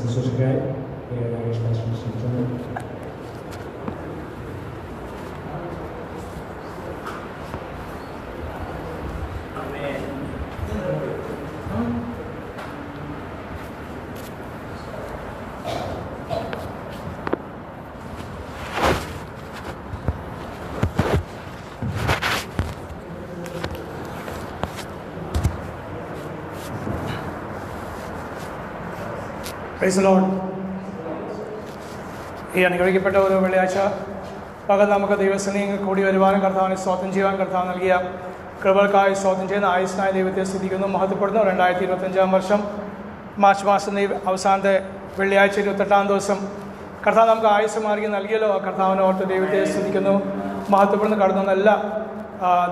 ശുശ്രൂഷയ്ക്കായി ക്ഷണിക്കുന്നു. Price the Lord. ഈ അനുഗ്രഹിക്കപ്പെട്ട ഒരു വെള്ളിയാഴ്ച പകൽ നമുക്ക് ദൈവസന്നിധിയിൽ കൂടി വരുവാനും കർത്താവിനെ സ്തോത്രം ചെയ്യുവാൻ കർത്താവ് നൽകിയ കൃപകൾക്കായി സ്തോത്രം ചെയ്യുന്ന ആയുസ്നായ ദൈവത്തെ സ്തുതിക്കുന്നു, മഹത്വപ്പെടുന്നു. 2025 വർഷം മാർച്ച് മാസം അവസാനത്തെ വെള്ളിയാഴ്ച 28-ാം ദിവസം കർത്താവ് നമുക്ക് ആയുസ് മാർഗം നൽകിയല്ലോ. ആ കർത്താവിനെ ഓർത്ത് ദൈവത്തെ സ്തുതിക്കുന്നു, മഹത്വപ്പെടുന്നു. കടന്നു വന്ന എല്ലാ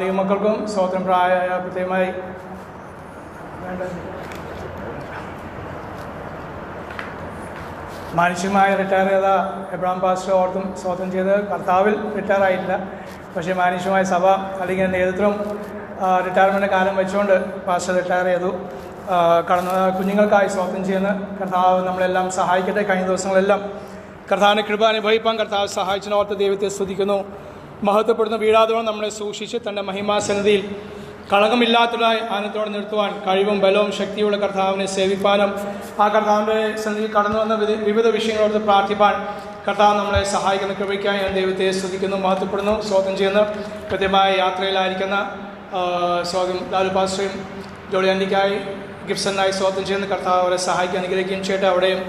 ദൈവമക്കൾക്കും സ്തോത്രം. പ്രായമായ പ്രത്യേകമായി മാനുഷികമായി റിട്ടയർ ചെയ്ത എബ്രഹാം പാസ്റ്റർ ഓർത്തും സ്തോത്രം ചെയ്ത് കർത്താവിൽ റിട്ടയർ ആയിട്ടില്ല. പക്ഷേ മാനുഷികമായ സഭ അല്ലെങ്കിൽ നേതൃത്വം റിട്ടയർമെൻ്റ് കാലം വെച്ചുകൊണ്ട് പാസ്റ്റർ റിട്ടയർ ചെയ്തു. കടന്ന കുഞ്ഞുങ്ങൾക്കായി സ്തോത്രം ചെയ്യുന്ന കർത്താവ് നമ്മളെല്ലാം സഹായിക്കട്ടെ. കഴിഞ്ഞ ദിവസങ്ങളെല്ലാം കർത്താവിൻ്റെ കൃപ അനുഭവിപ്പാൻ കർത്താവ് സഹായിച്ചതിനോർത്ത് ദൈവത്തെ സ്തുതിക്കുന്നു, മഹത്വപ്പെടുന്ന. വീഴാതോളം നമ്മളെ സൂക്ഷിച്ച് തൻ്റെ മഹിമാസന്നിധിയിൽ കളങ്കമില്ലാത്തതായി ആനന്ദത്തോടെ നിർത്തുവാൻ കഴിവും ബലവും ശക്തിയുള്ള കർത്താവിനെ സേവിപ്പാനും ആ കർത്താവിൻ്റെ സന്നിധിയിൽ കടന്നു വന്ന വിവിധ വിഷയങ്ങളോട് പ്രാർത്ഥിപ്പാൻ കർത്താവ് നമ്മളെ സഹായിക്കുന്ന കൃപയ്ക്കായി ഞാൻ ദൈവത്തെ സ്തുതിക്കുന്നു, മഹത്വപ്പെടുന്നു. സ്തോത്രം ചെയ്യുന്ന കൃത്യമായ യാത്രയിലായിരിക്കുന്ന സ്വാഗതം ലാലു പാസ്റ്ററും ജോളി ആൻറ്റിക്കായി ഗിഫ്സനായി സ്തോത്രം ചെയ്യുന്ന കർത്താവ് അവരെ സഹായിക്കാൻ അനുഗ്രഹിക്കുകയും ചെയ്യട്ടെ. അവിടെയും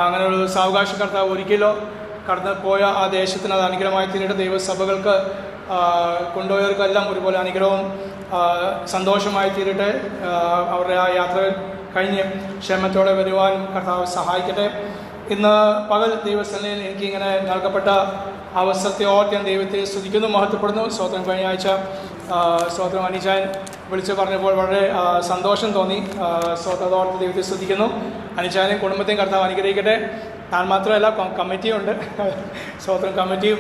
അങ്ങനെയുള്ള സാവകാശ കർത്താവ് ഒരിക്കലോ കടന്നു പോയ ആ ദേശത്തിന് അത് അനുഗ്രഹമായി തീരട്ടെ. ദൈവസഭകൾക്ക് കൊണ്ടുപോയവർക്കെല്ലാം ഒരുപോലെ അനുഗ്രഹവും സന്തോഷമായി തീരട്ടെ. അവരുടെ ആ യാത്ര കഴിഞ്ഞ് ക്ഷേമത്തോടെ വരുവാൻ കർത്താവ് സഹായിക്കട്ടെ. ഇന്ന് പകൽ ദൈവസന്നിധിയിൽ എനിക്കിങ്ങനെ നൽകപ്പെട്ട അവസരത്തെ ഓർത്ത് ഞാൻ ദൈവത്തെ സ്തുതിക്കുന്നു, മഹത്വപ്പെടുന്നു. സ്തോത്രം. കഴിഞ്ഞ ആഴ്ച സ്തോത്രം അനിച്ചാൻ വിളിച്ച് പറഞ്ഞപ്പോൾ വളരെ സന്തോഷം തോന്നി. സ്തോത്രത്തോർത്ത് ദൈവത്തെ സ്തുതിക്കുന്നു. അനിച്ചാനും കുടുംബത്തെയും കർത്താവ് അനുഗ്രഹിക്കട്ടെ. ഞാൻ മാത്രമല്ല, കമ്മിറ്റിയും ഉണ്ട്. സ്തോത്രം. കമ്മിറ്റിയും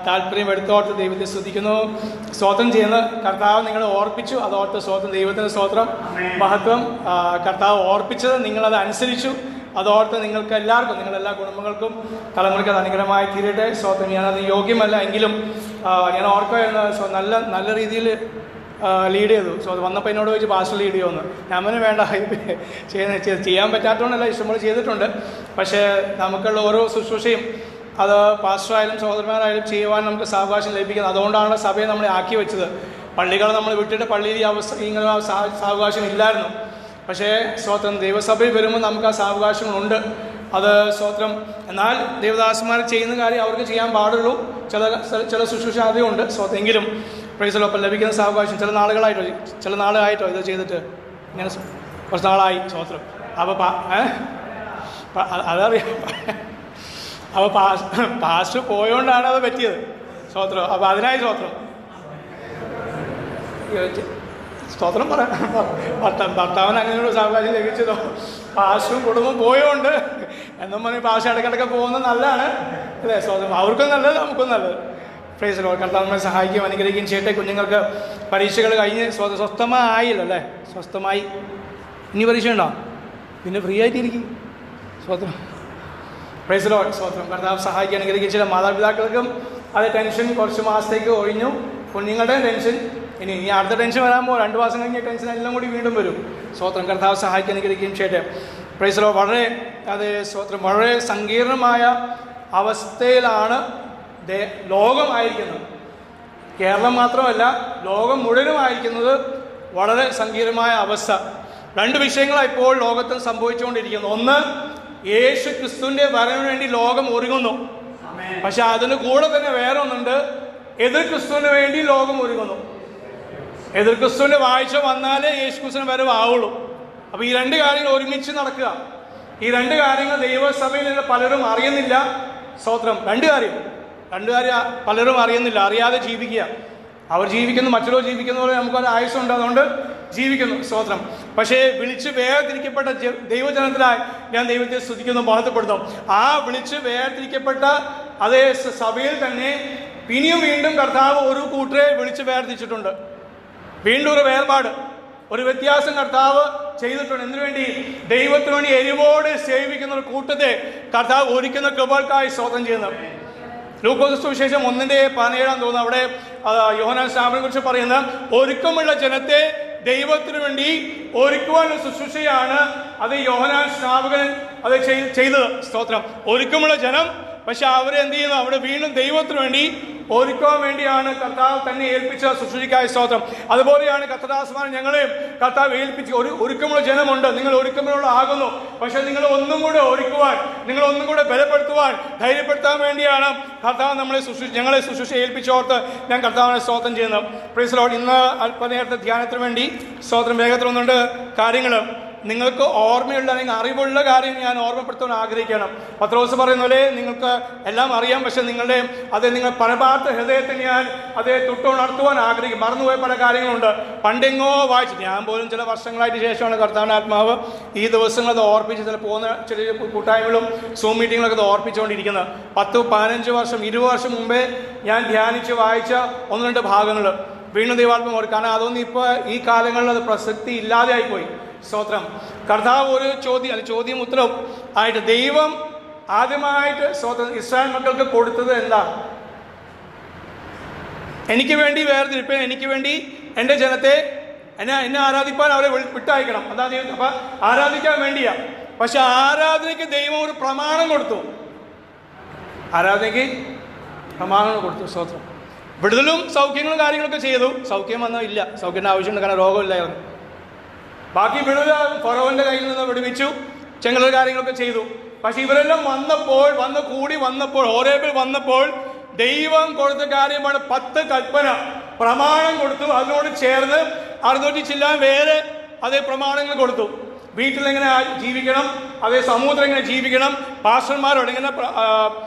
താല്പര്യം എടുത്തോർത്ത് ദൈവത്തെ സ്തുതിക്കുന്നു, സ്തോത്രം ചെയ്യുന്ന കർത്താവ് നിങ്ങളെ ഓർപ്പിച്ചു. അതോർത്ത് സ്തോത്രം. ദൈവത്തിന് സ്തോത്രം, മഹത്വം. കർത്താവ് ഓർപ്പിച്ചത് നിങ്ങളത് അനുസരിച്ചു. അതോർത്ത് നിങ്ങൾക്ക് എല്ലാവർക്കും, നിങ്ങളെല്ലാ കുടുംബങ്ങൾക്കും തലമുറയ്ക്ക് അത് അനുഗ്രഹമായി തീരട്ടെ. സ്തോത്രം. ഞാനത് യോഗ്യമല്ല എങ്കിലും ഞാൻ ഓർക്കുകയായിരുന്നു, നല്ല രീതിയിൽ ലീഡ് ചെയ്തു. സോ അത് വന്നപ്പോൾ എന്നോട് ചോദിച്ചു പാസ്റ്റർ ലീഡ് ചെയ്യുമെന്ന്. ഞാൻ വേണ്ട, ചെയ്യാൻ പറ്റാത്തതുകൊണ്ടല്ല, ഇഷ്ടംപോലെ ചെയ്തിട്ടുണ്ട്. പക്ഷേ നമുക്കുള്ള ഓരോ ശുശ്രൂഷയും അത് പാസ്റ്ററായാലും സഹോദരന്മാരായാലും ചെയ്യുവാൻ നമുക്ക് സാവകാശം ലഭിക്കുന്നത്. അതുകൊണ്ടാണ് സഭയെ നമ്മളെ ആക്കി വെച്ചത്. പള്ളികൾ നമ്മൾ വിട്ടിട്ട് പള്ളിയിൽ ഈ അവസ്ഥ ഇങ്ങനെ സാവകാശം ഇല്ലായിരുന്നു. പക്ഷേ സ്തോത്രം, ദൈവസഭയിൽ വരുമ്പോൾ നമുക്ക് ആ സാവകാശങ്ങളുണ്ട്. അത് സ്തോത്രം. എന്നാൽ ദേവദാസന്മാർ ചെയ്യുന്ന കാര്യം അവർക്ക് ചെയ്യാൻ പാടുള്ളൂ. ചില ശുശ്രൂഷ അതുകൊണ്ട് സ്തോത്രം. എങ്കിലും പ്രൈസലോ അപ്പം ലഭിക്കുന്ന സാവകാശം ചില നാളായിട്ടോ ഇത് ചെയ്തിട്ട് ഇങ്ങനെ കുറച്ച് നാളായി. സ്തോത്രം. അപ്പോൾ അതറിയാം. അപ്പോൾ പാസ്റ്റർ പോയോണ്ടാണ് അത് പറ്റിയത്. സ്തോത്രം. അപ്പോൾ അതിനായി സ്തോത്രം. സ്തോത്രം പറയാം. ഭർത്താവിന് അങ്ങനെയുള്ള സാവകാശം ലഭിച്ചതോ പാസ്റ്ററും കുടുംബം പോയോണ്ട് എന്നും പറഞ്ഞ് പാസ്റ്റർ ഇടയ്ക്കിടയ്ക്ക് പോകുന്നത് നല്ലതാണ് അല്ലേ? സ്തോത്രം. അവർക്കും നല്ലത്, നമുക്കും നല്ലത്. Price the Lord. കർത്താവ് നമ്മളെ സഹായിക്കുകയും അനുഗ്രഹിക്കുകയും ചെയ്യട്ടെ. കുഞ്ഞുങ്ങൾക്ക് പരീക്ഷകൾ കഴിഞ്ഞ് സ്വസ്ഥമായില്ലോ അല്ലേ? സ്വസ്ഥമായി. ഇനി പരീക്ഷ ഉണ്ടോ? പിന്നെ ഫ്രീ ആയിട്ടിരിക്കും. സ്തോത്രം. Price the Lord. സ്തോത്രം. കർത്താവ് സഹായിക്കാൻ അനുഗ്രഹിക്കുകയും ചെയ്യട്ടെ. മാതാപിതാക്കൾക്കും അത് ടെൻഷൻ കുറച്ച് മാസത്തേക്ക് ഒഴിഞ്ഞു. കുഞ്ഞുങ്ങളുടെ ടെൻഷൻ ഇനി അടുത്ത ടെൻഷൻ വരാൻ പോകും. 2 മാസം കഴിഞ്ഞ ടെൻഷൻ എല്ലാം കൂടി വീണ്ടും വരും. സ്തോത്രം. കർത്താവ് സഹായിക്കാൻ അനുഗ്രഹിക്കുകയും ചെയ്യട്ടെ. Price the Lord. സ്തോത്രം. വളരെ സങ്കീർണമായ അവസ്ഥയിലാണ് ലോകമായിരിക്കുന്നത്. കേരളം മാത്രമല്ല, ലോകം മുഴുവനുമായിരിക്കുന്നത് വളരെ സങ്കീർണമായ അവസ്ഥ. 2 വിഷയങ്ങളാണ് ഇപ്പോൾ ലോകത്തിൽ സംഭവിച്ചുകൊണ്ടിരിക്കുന്നത്. ഒന്ന്, യേശു ക്രിസ്തുവിൻ്റെ വരവിന് വേണ്ടി ലോകം ഒരുങ്ങുന്നു. പക്ഷെ അതിന് കൂടെ തന്നെ വേറെ ഒന്നുണ്ട്, എതിർ ക്രിസ്തുവിന് വേണ്ടി ലോകം ഒരുങ്ങുന്നു. എതിർ ക്രിസ്തുവിൻ്റെ വാഴ്ച വന്നാലേ യേശു ക്രിസ്തുവിന് വരവ് ആവുള്ളൂ. അപ്പോൾ ഈ 2 കാര്യങ്ങൾ ഒരുമിച്ച് നടക്കുക. ഈ 2 കാര്യങ്ങൾ ദൈവസഭയിൽ നിന്ന് പലരും അറിയുന്നില്ല. സ്തോത്രം. 2 കാര്യം പലരും അറിയുന്നില്ല. അറിയാതെ ജീവിക്കുക. അവർ ജീവിക്കുന്നു, മറ്റുള്ളവർ ജീവിക്കുന്ന പോലെ നമുക്കൊരു ആയുസ്സുണ്ട്, അതുകൊണ്ട് ജീവിക്കുന്നു. സ്തോത്രം. പക്ഷേ വിളിച്ച് വേർതിരിക്കപ്പെട്ട ദൈവജനത്തിനായി ഞാൻ ദൈവത്തെ സ്തുതിക്കുന്നു, മഹത്വപ്പെടുന്നു. ആ വിളിച്ച് വേർതിരിക്കപ്പെട്ട അതേ സഭയിൽ തന്നെ പിന്നെയും വീണ്ടും കർത്താവ് ഒരു കൂട്ടരെ വിളിച്ച് വേർതിരിച്ചിട്ടുണ്ട്. വീണ്ടും ഒരു വേർപാട്, ഒരു വ്യത്യാസം കർത്താവ് ചെയ്തിട്ടുണ്ട്. എന്തിനു വേണ്ടി? ദൈവത്തിനു വേണ്ടി എരിവോട് സേവിക്കുന്ന ഒരു കൂട്ടത്തെ കർത്താവ് ഒരുക്കുന്ന കൃപകൾക്കായി സ്തോത്രം ചെയ്യുന്നത്. ലൂക്കോസ് സുവിശേഷം 1:17 തോന്നുന്നു. അവിടെ യോഹന്നാൻ സ്നാപകനെ കുറിച്ച് പറയുന്ന ഒരുക്കമുള്ള ജനത്തെ ദൈവത്തിനു വേണ്ടി ഒരുക്കുവാനുള്ള ശുശ്രൂഷയാണ് അത് യോഹന്നാൻ സ്നാപകൻ അത് ചെയ്തത്. സ്തോത്രം. ഒരുക്കമുള്ള ജനം, പക്ഷെ അവരെ എന്ത് ചെയ്യുന്നു? അവിടെ വീണ്ടും ദൈവത്തിനു വേണ്ടി ഒരുക്കുവാൻ വേണ്ടിയാണ് കർത്താവ് തന്നെ ഏൽപ്പിച്ച ശുശ്രൂഷയ്ക്കായ സ്തോത്രം. അതുപോലെയാണ് കർത്തദാസന്മാർ ഞങ്ങളെ കർത്താവ് ഏൽപ്പിച്ച് ഒരുക്കമുള്ള ജനമുണ്ട്. നിങ്ങൾ ഒരുക്കമുള്ള ആകുന്നു, പക്ഷെ നിങ്ങൾ ഒന്നും കൂടെ ഒരുക്കുവാൻ, നിങ്ങൾ ഒന്നും കൂടെ ബലപ്പെടുത്തുവാൻ, ധൈര്യപ്പെടുത്താൻ വേണ്ടിയാണ് കർത്താവ് ഞങ്ങളെ ശുശ്രൂഷ ഏൽപ്പിച്ചോർത്ത് ഞാൻ കർത്താവിനെ സ്തോത്രം ചെയ്യുന്നത്. Price the Lord. ഇന്ന് അല്പനേരത്തെ ധ്യാനത്തിന് വേണ്ടി സ്തോത്രം വേഗത്തിൽ ഒന്നുണ്ട് കാര്യങ്ങൾ നിങ്ങൾക്ക് ഓർമ്മയുള്ള അല്ലെങ്കിൽ അറിവുള്ള കാര്യം ഞാൻ ഓർമ്മപ്പെടുത്താൻ ആഗ്രഹിക്കണം. പത്രോസ് പറയുന്ന പോലെ നിങ്ങൾക്ക് എല്ലാം അറിയാം, പക്ഷെ നിങ്ങൾ പരമാർത്ഥ ഹൃദയത്തിൽ ഞാൻ അതേ തൊട്ടുണർത്തുവാൻ ആഗ്രഹിക്കും. മറന്നുപോയ പല കാര്യങ്ങളുണ്ട്. പണ്ടെങ്ങോ വായിച്ചു, ഞാൻ പോലും ചില വർഷങ്ങളായിട്ട് ശേഷമാണ് കർത്താവിൻ്റെ ആത്മാവ് ഈ ദിവസങ്ങൾ അത് ഓർപ്പിച്ച് ചില പോകുന്ന ചെറിയ കൂട്ടായ്മകളും സൂം മീറ്റിങ്ങിലൊക്കെ അത് ഓർപ്പിച്ചുകൊണ്ടിരിക്കുന്നത്. 10, 15 വർഷം 20 വർഷം മുമ്പേ ഞാൻ ധ്യാനിച്ച് വായിച്ച 1-2 ഭാഗങ്ങൾ വീണ്ടും ദൈവാത്മം ഓർക്കും. കാരണം അതൊന്നും ഇപ്പോൾ ഈ കാലങ്ങളിൽ അത് പ്രസക്തി ഇല്ലാതെ ആയിപ്പോയി. സ്തോത്രം. കർത്താവ് ഒരു ചോദ്യം ഉത്തരവും ആയിട്ട് ദൈവം ആദ്യമായിട്ട് ഇസ്രായേൽ മക്കൾക്ക് കൊടുത്തത് എന്താ? എനിക്ക് വേണ്ടി വേർതിരിപ്പൻ, എനിക്ക് വേണ്ടി എൻ്റെ ജനത്തെ എന്നെ ആരാധിപ്പാൻ അവരെ വിട്ടയക്കണം. അതാ ദൈവം. അപ്പൊ ആരാധിക്കാൻ വേണ്ടിയാ. പക്ഷെ ആരാധനയ്ക്ക് ദൈവം ഒരു പ്രമാണം കൊടുത്തു. ആരാധനയ്ക്ക് പ്രമാണം കൊടുത്തു. സ്തോത്രം. വിടുതലും സൗഖ്യങ്ങളും കാര്യങ്ങളൊക്കെ ചെയ്തു. സൗഖ്യം വന്നാൽ ഇല്ല, സൗഖ്യത്തിൻ്റെ ആവശ്യമുണ്ട്, കാരണം രോഗമില്ലായിരുന്നു. ബാക്കി വിടുതൽ ഫറവോന്റെ കയ്യിൽ നിന്ന് വിടുവിച്ചു, ചെങ്കൽ കാര്യങ്ങളൊക്കെ ചെയ്തു. പക്ഷെ ഇവരെല്ലാം വന്നപ്പോൾ ഹോരേബിൽ വന്നപ്പോൾ ദൈവം കൊടുത്ത കാര്യമാണ് 10 കൽപ്പന, പ്രമാണം കൊടുത്തു. അതിനോട് ചേർന്ന് 600 ചില്ലാൻ വേറെ അതേ പ്രമാണങ്ങൾ കൊടുത്തു. വീട്ടിൽ എങ്ങനെ ജീവിക്കണം, അതേ സമൂഹത്തിൽ എങ്ങനെ ജീവിക്കണം, പാസ്റ്റർമാരോട് എങ്ങനെ,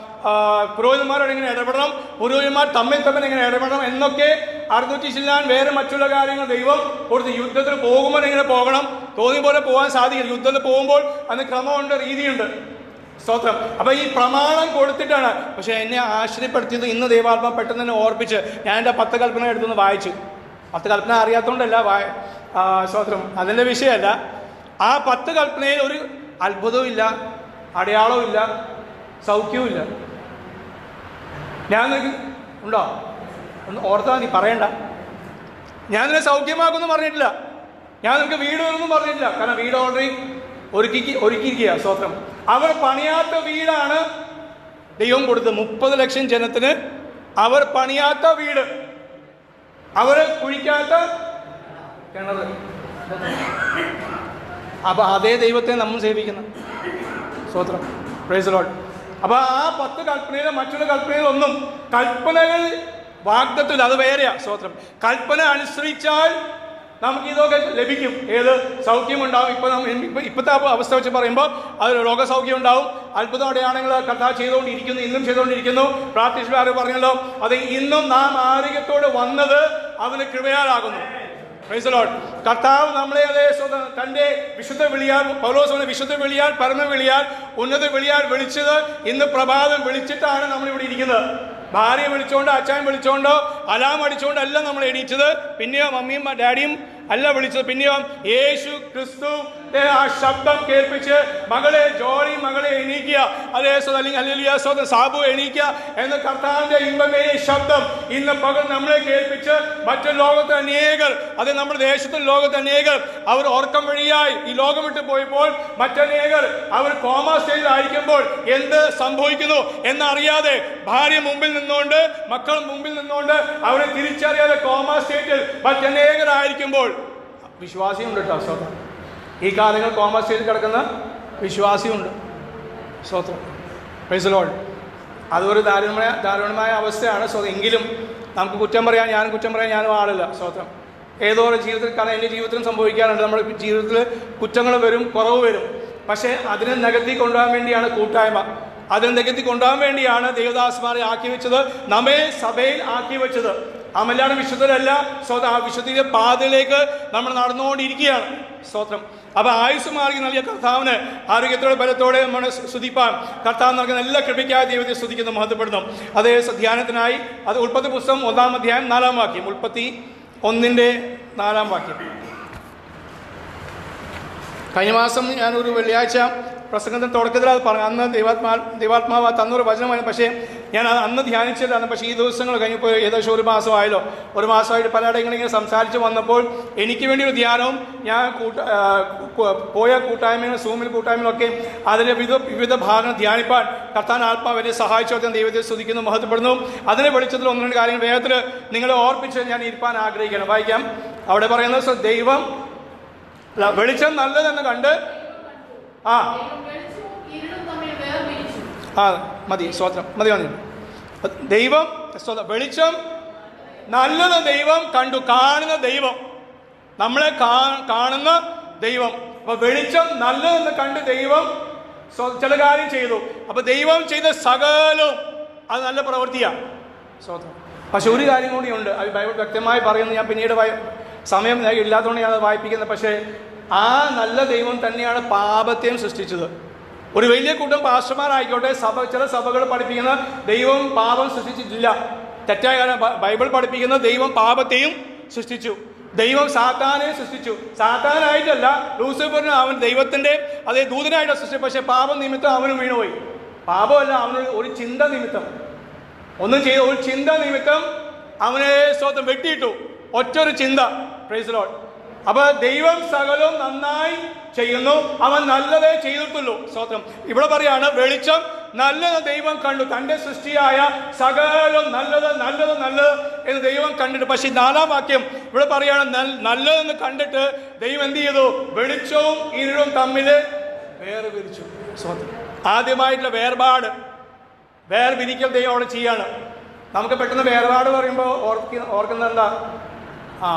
പുരോഹിതന്മാരോട് എങ്ങനെ ഇടപെടണം, പുരോഹിതന്മാർ തമ്മിൽ എങ്ങനെ ഇടപെടണം എന്നൊക്കെ 600 ചില്ലാൻ വേറെ മറ്റുള്ള കാര്യങ്ങൾ ദൈവം കൊടുത്ത്. യുദ്ധത്തിന് പോകുമ്പോൾ എങ്ങനെ പോകണം, തോന്നിയ പോലെ പോകാൻ സാധിക്കില്ല. യുദ്ധത്തിൽ പോകുമ്പോൾ അതിന് ക്രമമുണ്ട്, രീതിയുണ്ട്. സ്തോത്രം. അപ്പൊ ഈ പ്രമാണം കൊടുത്തിട്ടാണ്. പക്ഷെ എന്നെ ആശ്ചര്യപ്പെടുത്തിയത് ഇന്ന് ദൈവാത്മ പെട്ടെന്ന് തന്നെ ഓർപ്പിച്ച് ഞാൻ എൻ്റെ 10 കൽപ്പന എടുത്തുനിന്ന് വായിച്ചു. 10 കൽപ്പന അറിയാത്തതുകൊണ്ടല്ല, സ്തോത്രം, അതിൻ്റെ വിഷയമല്ല. ആ 10 കൽപ്പനയിൽ ഒരു അത്ഭുതവും ഇല്ല, അടയാളവും ഇല്ല, സൗഖ്യവും ഇല്ല. ഞാൻ നിനക്ക് ഉണ്ടോ? ഒന്ന് ഓർത്താൽ മതി, പറയണ്ട. ഞാൻ നിന്നെ സൗഖ്യമാക്കുമെന്ന് പറഞ്ഞിട്ടില്ല, ഞാൻ നിനക്ക് വീട് വരുമെന്നും പറഞ്ഞിട്ടില്ല. കാരണം വീട് ഓൾറെഡി ഒരുക്കിയിരിക്കുക. സ്തോത്രം. അവർ പണിയാത്ത വീടാണ് ദൈവം കൊടുത്തത്. 30 ലക്ഷം ജനത്തിന് അവർ പണിയാത്ത വീട്, അവർ കുഴിക്കാത്ത കിണർ. അപ്പൊ അതേ ദൈവത്തെ നമ്മൾ സേവിക്കുന്നു. സ്തോത്രം. Price the Lord. അപ്പൊ ആ 10 കൽപ്പനയിലെ മറ്റുള്ള കൽപ്പനയിലൊന്നും കൽപ്പനകൾ വാഗ്ദത്തമില്ല, അത് വേറെയാ. സ്തോത്രം. കൽപ്പന അനുസരിച്ചാൽ നമുക്ക് ഇതൊക്കെ ലഭിക്കും. ഏത് സൗഖ്യം ഉണ്ടാവും. ഇപ്പോഴത്തെ അവസ്ഥ വെച്ച് പറയുമ്പോൾ അത് രോഗസൗഖ്യം ഉണ്ടാവും. അത്ഭുതം അടയാളങ്ങൾ കർത്താവ് ചെയ്തുകൊണ്ടിരിക്കുന്നു, ഇന്നും ചെയ്തുകൊണ്ടിരിക്കുന്നു. പ്രാർത്ഥിച്ചവർ പറഞ്ഞല്ലോ, അത് ഇന്നും നാം ആരോഗ്യത്തോട് വന്നത് അവന് കൃപയാലാകുന്നു. Price the Lord. കർത്താവ് നമ്മളെ അതേ തൻ്റെ വിശുദ്ധ വിളിയാൽ, പൗലോസ് വിശുദ്ധ വിളിയാൽ, പരമ വിളിയാൽ, ഉന്നത വിളിയാൽ വിളിച്ചത് ഇന്ന് പ്രഭാതം വിളിച്ചിട്ടാണ് നമ്മളിവിടെ ഇരിക്കുന്നത്. ഭാര്യയെ വിളിച്ചോണ്ടോ, അച്ഛൻ വിളിച്ചോണ്ടോ, അലാം അടിച്ചോണ്ടല്ല നമ്മൾ എണീച്ചത്. പിന്നെയോ മമ്മിയും ഡാഡിയും അല്ല വിളിച്ചത്. പിന്നെയോ യേശു ക്രിസ്തു ആ ശബ്ദം കേൾപ്പിച്ച് മകളെ ജോളി, മകളെ എണീക്കുക, അതേ അല്ലെങ്കിൽ സാബു എണീക്കുക എന്ന് കർത്താവിന്റെ ഇമ്പമേറിയ ശബ്ദം ഇന്ന് പകൽ നമ്മളെ കേൾപ്പിച്ച് മറ്റു ലോകത്ത് അനേകർ, അത് നമ്മുടെ ദേശത്തും ലോകത്ത് അനേകർ അവർ ഉറക്കം വഴിയായി ഈ ലോകം വിട്ട് പോയപ്പോൾ മറ്റനേകർ അവർ കോമ സ്റ്റേജിലായിരിക്കുമ്പോൾ എന്ത് സംഭവിക്കുന്നു എന്നറിയാതെ, ഭാര്യ മുമ്പിൽ നിന്നുകൊണ്ട്, മക്കൾ മുമ്പിൽ നിന്നുകൊണ്ട് അവരെ തിരിച്ചറിയാതെ കോമ സ്റ്റേറ്റിൽ മറ്റനേകരായിരിക്കുമ്പോൾ വിശ്വാസിയുണ്ട് കേട്ടോ. സ്തോത്രം. ഈ കാലങ്ങൾ കോമ സ്റ്റേജിൽ കിടക്കുന്ന വിശ്വാസിയുണ്ട്. സ്തോത്രം. Price the Lord. അതൊരു ദാരുണമായ അവസ്ഥയാണ്. എങ്കിലും നമുക്ക് കുറ്റം പറയാൻ ഞാനും ആളില്ല. സ്തോത്രം. ഏതോ ഒരു ജീവിതത്തിൽ, കാരണം എൻ്റെ ജീവിതത്തിലും സംഭവിക്കാറുണ്ട്. നമ്മുടെ ജീവിതത്തിൽ കുറ്റങ്ങൾ വരും, കുറവ് വരും. പക്ഷേ അതിനെ നികത്തി കൊണ്ടുപോകാൻ വേണ്ടിയാണ് കൂട്ടായ്മ. അതിനെ നികത്തി കൊണ്ടുപോകാൻ വേണ്ടിയാണ് ദേവദാസന്മാരെ ആക്കി വെച്ചത്, നമ്മെ സഭയിൽ ആക്കി വെച്ചത്. അമല്ലാണ് വിശുദ്ധരല്ല. ആ വിശുദ്ധിയുടെ പാതയിലേക്ക് നമ്മൾ നടന്നുകൊണ്ടിരിക്കുകയാണ്. സ്തോത്രം. അപ്പൊ ആയുസ് മാർഗി നൽകിയ കർത്താവിന് ആരോഗ്യത്തോടെ ബലത്തോടെ നമ്മളെ സ്തുതിപ്പാൻ കർത്താവ് നൽകുന്ന എല്ലാ കൃപയ്ക്കായ ദൈവത്തെ സ്തുതിക്കുന്നു, മഹത്വപ്പെടുന്നു. അതേ ധ്യാനത്തിനായി അത് ഉൽപ്പത്തി പുസ്തകം 1-ാം അധ്യായം 4-ാം വാക്യം. ഉൽപ്പത്തി 1-ന്റെ 4-ാം വാക്യം. കഴിഞ്ഞ മാസം ഞാനൊരു വെള്ളിയാഴ്ച പ്രസംഗത്തിന് തുടക്കത്തിൽ അത് പറഞ്ഞു. അന്ന് ദൈവാത്മാവ് തന്നൊരു വചനമായിരുന്നു. പക്ഷേ ഞാൻ അന്ന് ധ്യാനിച്ചിട്ടാണ്. പക്ഷേ ഈ ദിവസങ്ങൾ കഴിഞ്ഞപ്പോൾ ഏകദേശം ഒരു മാസമായിട്ട് പലയിടങ്ങളിൽ ഇങ്ങനെ സംസാരിച്ച് വന്നപ്പോൾ എനിക്ക് വേണ്ടി ഒരു ധ്യാനവും ഞാൻ പോയ കൂട്ടായ്മകളും സൂമിൽ കൂട്ടായ്മകളൊക്കെ അതിലെ വിവിധ ഭാഗങ്ങൾ ധ്യാനിപ്പാൻ കർത്താൻ ആത്മാവ് എന്നെ സഹായിച്ചു. ദൈവത്തെ സ്തുതിക്കുന്നു, മഹത്വപ്പെടുന്നു. അതിനെ വെളിച്ചത്തിൽ ഒന്ന് രണ്ട് കാര്യങ്ങൾ വേഗത്തിൽ നിങ്ങളെ ഓർപ്പിച്ച് ഞാൻ ഇരിപ്പാൻ ആഗ്രഹിക്കണം. വായിക്കാം. അവിടെ പറയുന്നത് ദൈവം വെളിച്ചം നല്ലതെന്ന് കണ്ട് മതി സ്വത്രം മതി ദൈവം വെളിച്ചം നല്ലത് ദൈവം കണ്ടു. കാണുന്ന ദൈവം, നമ്മളെ കാണുന്ന ദൈവം. അപ്പൊ വെളിച്ചം നല്ലതെന്ന് കണ്ട് ദൈവം ചില കാര്യം ചെയ്തു. അപ്പൊ ദൈവം ചെയ്ത സകലവും അത് നല്ല പ്രവൃത്തിയാണ്. സ്വത്രം. പക്ഷെ ഒരു കാര്യം കൂടിയുണ്ട്. അത് ബൈബിൾ വ്യക്തമായി പറയുന്നത്. ഞാൻ പിന്നീട് സമയം ഇല്ലാത്തതുകൊണ്ട് ഞാൻ അത് വായിപ്പിക്കുന്നത്. പക്ഷേ ആ നല്ല ദൈവം തന്നെയാണ് പാപത്തെയും സൃഷ്ടിച്ചത്. ഒരു വലിയ കൂട്ടം പാസ്റ്റർമാരായിക്കോട്ടെ, ചില സഭകൾ പഠിപ്പിക്കുന്ന ദൈവം പാപം സൃഷ്ടിച്ചിട്ടില്ല. തെറ്റായ കാര്യം. ബൈബിൾ പഠിപ്പിക്കുന്ന ദൈവം പാപത്തെയും സൃഷ്ടിച്ചു. ദൈവം സാത്താനെ സൃഷ്ടിച്ചു. സാത്താനായിട്ടല്ല, ലൂസിഫറിന് അവൻ ദൈവത്തിന്റെ അതേ ദൂതനായിട്ടാണ് സൃഷ്ടിച്ചു. പക്ഷെ പാപം നിമിത്തം അവനും വീണുപോയി. പാപമല്ല, അവനൊരു ഒരു ചിന്ത നിമിത്തം ഒന്നും ചെയ്ത ഒരു ചിന്ത നിമിത്തം അവനെ സ്വന്തം വെട്ടിയിട്ടു. ഒറ്റൊരു ചിന്ത. Price the Lord. അപ്പൊ ദൈവം സകലവും നന്നായി ചെയ്യുന്നു, അവൻ നല്ലതേ ചെയ്തിട്ടുള്ളൂ. സ്തോത്രം. ഇവിടെ പറയാണ് വെളിച്ചം നല്ലത് ദൈവം കണ്ടു. തന്റെ സൃഷ്ടിയായ സകലം നല്ലത് നല്ലത് നല്ലത് എന്ന് ദൈവം കണ്ടിട്ട്. പക്ഷെ 4-ാം വാക്യം ഇവിടെ പറയാണ് നല്ലതെന്ന് കണ്ടിട്ട് ദൈവം എന്ത് ചെയ്തു? വെളിച്ചവും ഇരുളും തമ്മിൽ വേർപിരിച്ചു. സ്തോത്രം. ആദ്യമായിട്ടുള്ള വേർപിരിക്കൽ ദൈവം അവിടെ ചെയ്യാണ്. നമുക്ക് പെട്ടെന്ന് വേർപാട് പറയുമ്പോൾ ഓർക്കുന്നത് എന്താ?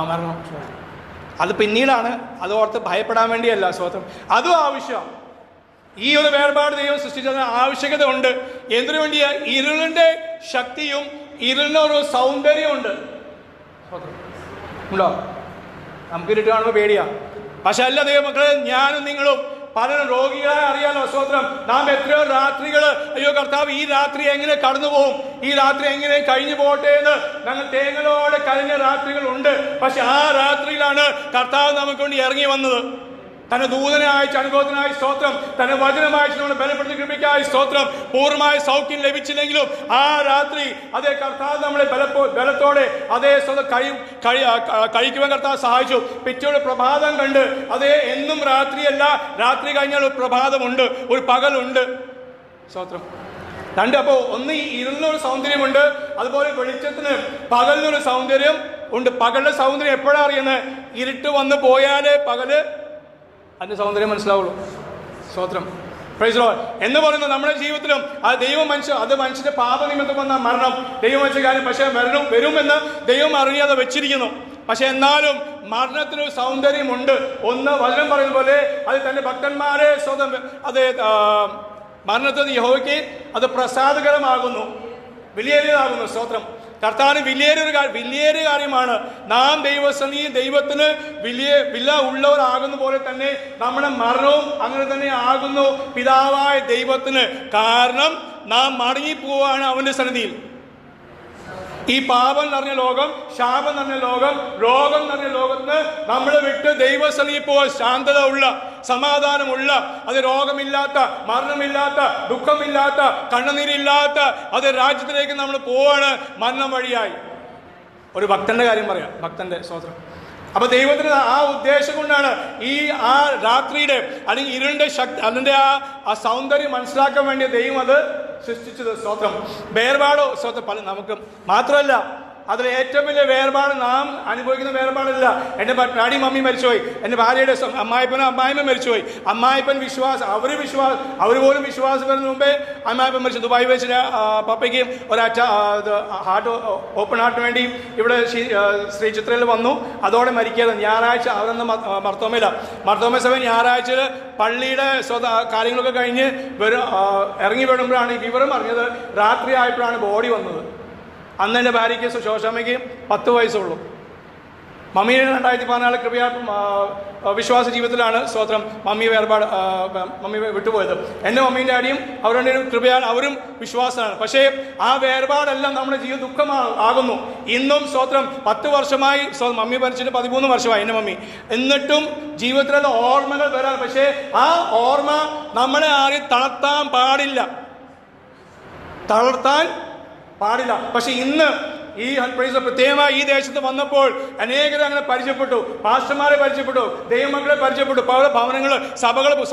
മരണം. അത് പിന്നീടാണ്. അത് ഓർത്ത് ഭയപ്പെടാൻ വേണ്ടിയല്ല. സ്വതന്ത്രം. അതും ആവശ്യം. ഈ ഒരു വേർപാട് ദൈവം സൃഷ്ടിച്ചതിന് ആവശ്യകത ഉണ്ട്. എന്തിനു വേണ്ടിയാ? ഇരുളിന്റെ ശക്തിയും ഇരുളിനൊരു സൗന്ദര്യമുണ്ട്. ഉണ്ടോ? നമുക്ക് ഇരുട്ട് കാണുമ്പോൾ പേടിയാ. പക്ഷെ അല്ല ദൈവമക്കളെ, ഞാനും നിങ്ങളും പലരും രോഗികളായി അറിയാലോ. സ്തോത്രം. നാം എത്രയോ രാത്രികൾ അയ്യോ കർത്താവ് ഈ രാത്രി എങ്ങനെ കടന്നു പോകും, ഈ രാത്രി എങ്ങനെ കഴിഞ്ഞു പോകട്ടെ എന്ന് ഞങ്ങൾ തേങ്ങലോടെ കഴിഞ്ഞ രാത്രികൾ ഉണ്ട്. പക്ഷെ ആ രാത്രിയിലാണ് കർത്താവ് നമുക്ക് വേണ്ടി ഇറങ്ങി വന്നത്. തന്നെ ദൂതനെ അയച്ച അനുഭവത്തിനായി സ്തോത്രം. തന്നെ വചനമായി നമ്മളെ ബലപ്പെടുത്തി കൃപയ്ക്കായി സ്തോത്രം. പൂർണ്ണമായ സൗഖ്യം ലഭിച്ചില്ലെങ്കിലും ആ രാത്രി അതേ കർത്താവ് നമ്മളെ ബലത്തോടെ അതേ കഴിക്കുവാൻ കർത്താവ് സഹായിച്ചു. പിറ്റേയുടെ പ്രഭാതം കണ്ട് അതേ എന്നും രാത്രിയല്ല, രാത്രി കഴിഞ്ഞാൽ ഒരു പ്രഭാതമുണ്ട്, ഒരു പകലുണ്ട്. സ്തോത്രം. രണ്ട്. അപ്പോൾ ഒന്ന് ഈ ഇരുളിനൊരു സൗന്ദര്യമുണ്ട്, അതുപോലെ വെളിച്ചത്തിന് പകലിനൊരു സൗന്ദര്യം ഉണ്ട്. പകലിന്റെ സൗന്ദര്യം എപ്പോഴാണ് അറിയുന്നത്? ഇരുട്ട് വന്ന് പോയാലേ പകല് അതിന്റെ സൗന്ദര്യം മനസ്സിലാവുള്ളൂ. സ്തോത്രം. Price the Lord. എന്ന് പറയുന്നത് നമ്മുടെ ജീവിതത്തിലും അത് മനുഷ്യന്റെ പാപനിമിത്തം വന്ന മരണം ദൈവം വെച്ച കാര്യം. പക്ഷെ വരുമെന്ന് ദൈവം അറിയാതെ വെച്ചിരിക്കുന്നു. പക്ഷെ എന്നാലും മരണത്തിനൊരു സൗന്ദര്യമുണ്ട്. ഒന്ന് വചനം പറയുന്ന പോലെ അത് തന്റെ ഭക്തന്മാരെ അത് മരണത്തിന് യഹോവയ്ക്ക് അത് പ്രസാദകരമാകുന്നു, വിലയേറിയതാകുന്നു. സ്തോത്രം. കർത്താവിന് വലിയൊരു കാര്യമാണ്. നാം ദൈവത്തിന് വില ഉള്ളവരാകുന്ന പോലെ തന്നെ നമ്മുടെ മരണവും അങ്ങനെ തന്നെ ആകുന്നു പിതാവായ ദൈവത്തിന്. കാരണം നാം മടങ്ങിപ്പോവാണ് അവന്റെ സന്നിധിയിൽ. ഈ പാപം നിറഞ്ഞ ലോകം, ശാപം നിറഞ്ഞ ലോകം, രോഗം നിറഞ്ഞ ലോകത്തിന് നമ്മളെ വിട്ട് ദൈവസന്നിധിയിൽ പോവാൻ ശാന്തത ഉള്ള, സമാധാനമുള്ള, അത് രോഗമില്ലാത്ത, മരണമില്ലാത്ത, ദുഃഖമില്ലാത്ത, കണ്ണുനീരില്ലാത്ത അത് രാജ്യത്തിലേക്ക് നമ്മൾ പോവാണ് മരണം വഴിയായി. ഒരു ഭക്തന്റെ കാര്യം പറയാം. ഭക്തന്റെ സ്തോത്രം. അപ്പൊ ദൈവത്തിന് ആ ഉദ്ദേശം കൊണ്ടാണ് ആ രാത്രിയുടെ അല്ലെങ്കിൽ ഇരുളിന്റെ ശക്തി അതിന്റെ ആ സൗന്ദര്യം മനസ്സിലാക്കാൻ വേണ്ടി ദൈവം അത് സൃഷ്ടിച്ചത്. സ്തോത്രം. വേർപാടോ സ്തോത്രം പല നമുക്ക് മാത്രമല്ല, അതിൽ ഏറ്റവും വലിയ വേർപാട് നാം അനുഭവിക്കുന്ന വേർപാടില്ല. എൻ്റെ ഡാഡി മമ്മി മരിച്ചുപോയി, എൻ്റെ ഭാര്യയുടെ അമ്മായിപ്പൻ മരിച്ചുപോയി. അമ്മായിപ്പൻ അവർ പോലും വിശ്വാസം വരുന്ന മുമ്പേ അമ്മായിപ്പൻ മരിച്ചു. ദുബായ് വെച്ച് പപ്പയ്ക്ക് ഒരു ഹാർട്ട് ഓപ്പൺ ഹാർട്ടിന് വേണ്ടി ഇവിടെ ശ്രീ ചിത്രയിൽ വന്നു. അതോടെ മരിക്കാതെ ഞായറാഴ്ച അവരൊന്ന് മർത്തോമ സഭ ഞായറാഴ്ച പള്ളിയുടെ കാര്യങ്ങളൊക്കെ കഴിഞ്ഞ് ഇറങ്ങി വരുമ്പോഴാണ് ഈ വിവരം അറിഞ്ഞത്. രാത്രി ആയപ്പോഴാണ് ബോഡി വന്നത്. അന്ന് എൻ്റെ ഭാര്യയ്ക്ക് ശോശാമ്മയ്ക്ക് 10 വയസ്സുള്ളൂ. മമ്മിയെ 2014 കൃപയാൽ വിശ്വാസ ജീവിതത്തിലാണ് സ്തോത്രം മമ്മി വിട്ടുപോയത്. എൻ്റെ മമ്മീൻ്റെ അടിയും അവരുടെ കൃപയാൽ അവരും വിശ്വാസമാണ്. പക്ഷേ ആ വേർപാടെല്ലാം നമ്മുടെ ജീവിത ദുഃഖമാകുന്നു. ഇന്നും സ്തോത്രം 10 വർഷമായി മമ്മി മരിച്ചിട്ട് 13 വർഷമായി എൻ്റെ മമ്മി. എന്നിട്ടും ജീവിതത്തിലുള്ള ഓർമ്മകൾ വരാൻ, പക്ഷേ ആ ഓർമ്മ നമ്മളെ ആരും തളർത്താൻ പാടില്ല. പക്ഷെ ഇന്ന് ഈ പ്രത്യേകമായി ഈ ദേശത്ത് വന്നപ്പോൾ അനേകരെ അങ്ങനെ പരിചയപ്പെട്ടു, പാസ്റ്റർമാരെ പരിചയപ്പെട്ടു, ദൈവമക്കളെ പരിചയപ്പെട്ടു. പല ഭവനങ്ങൾ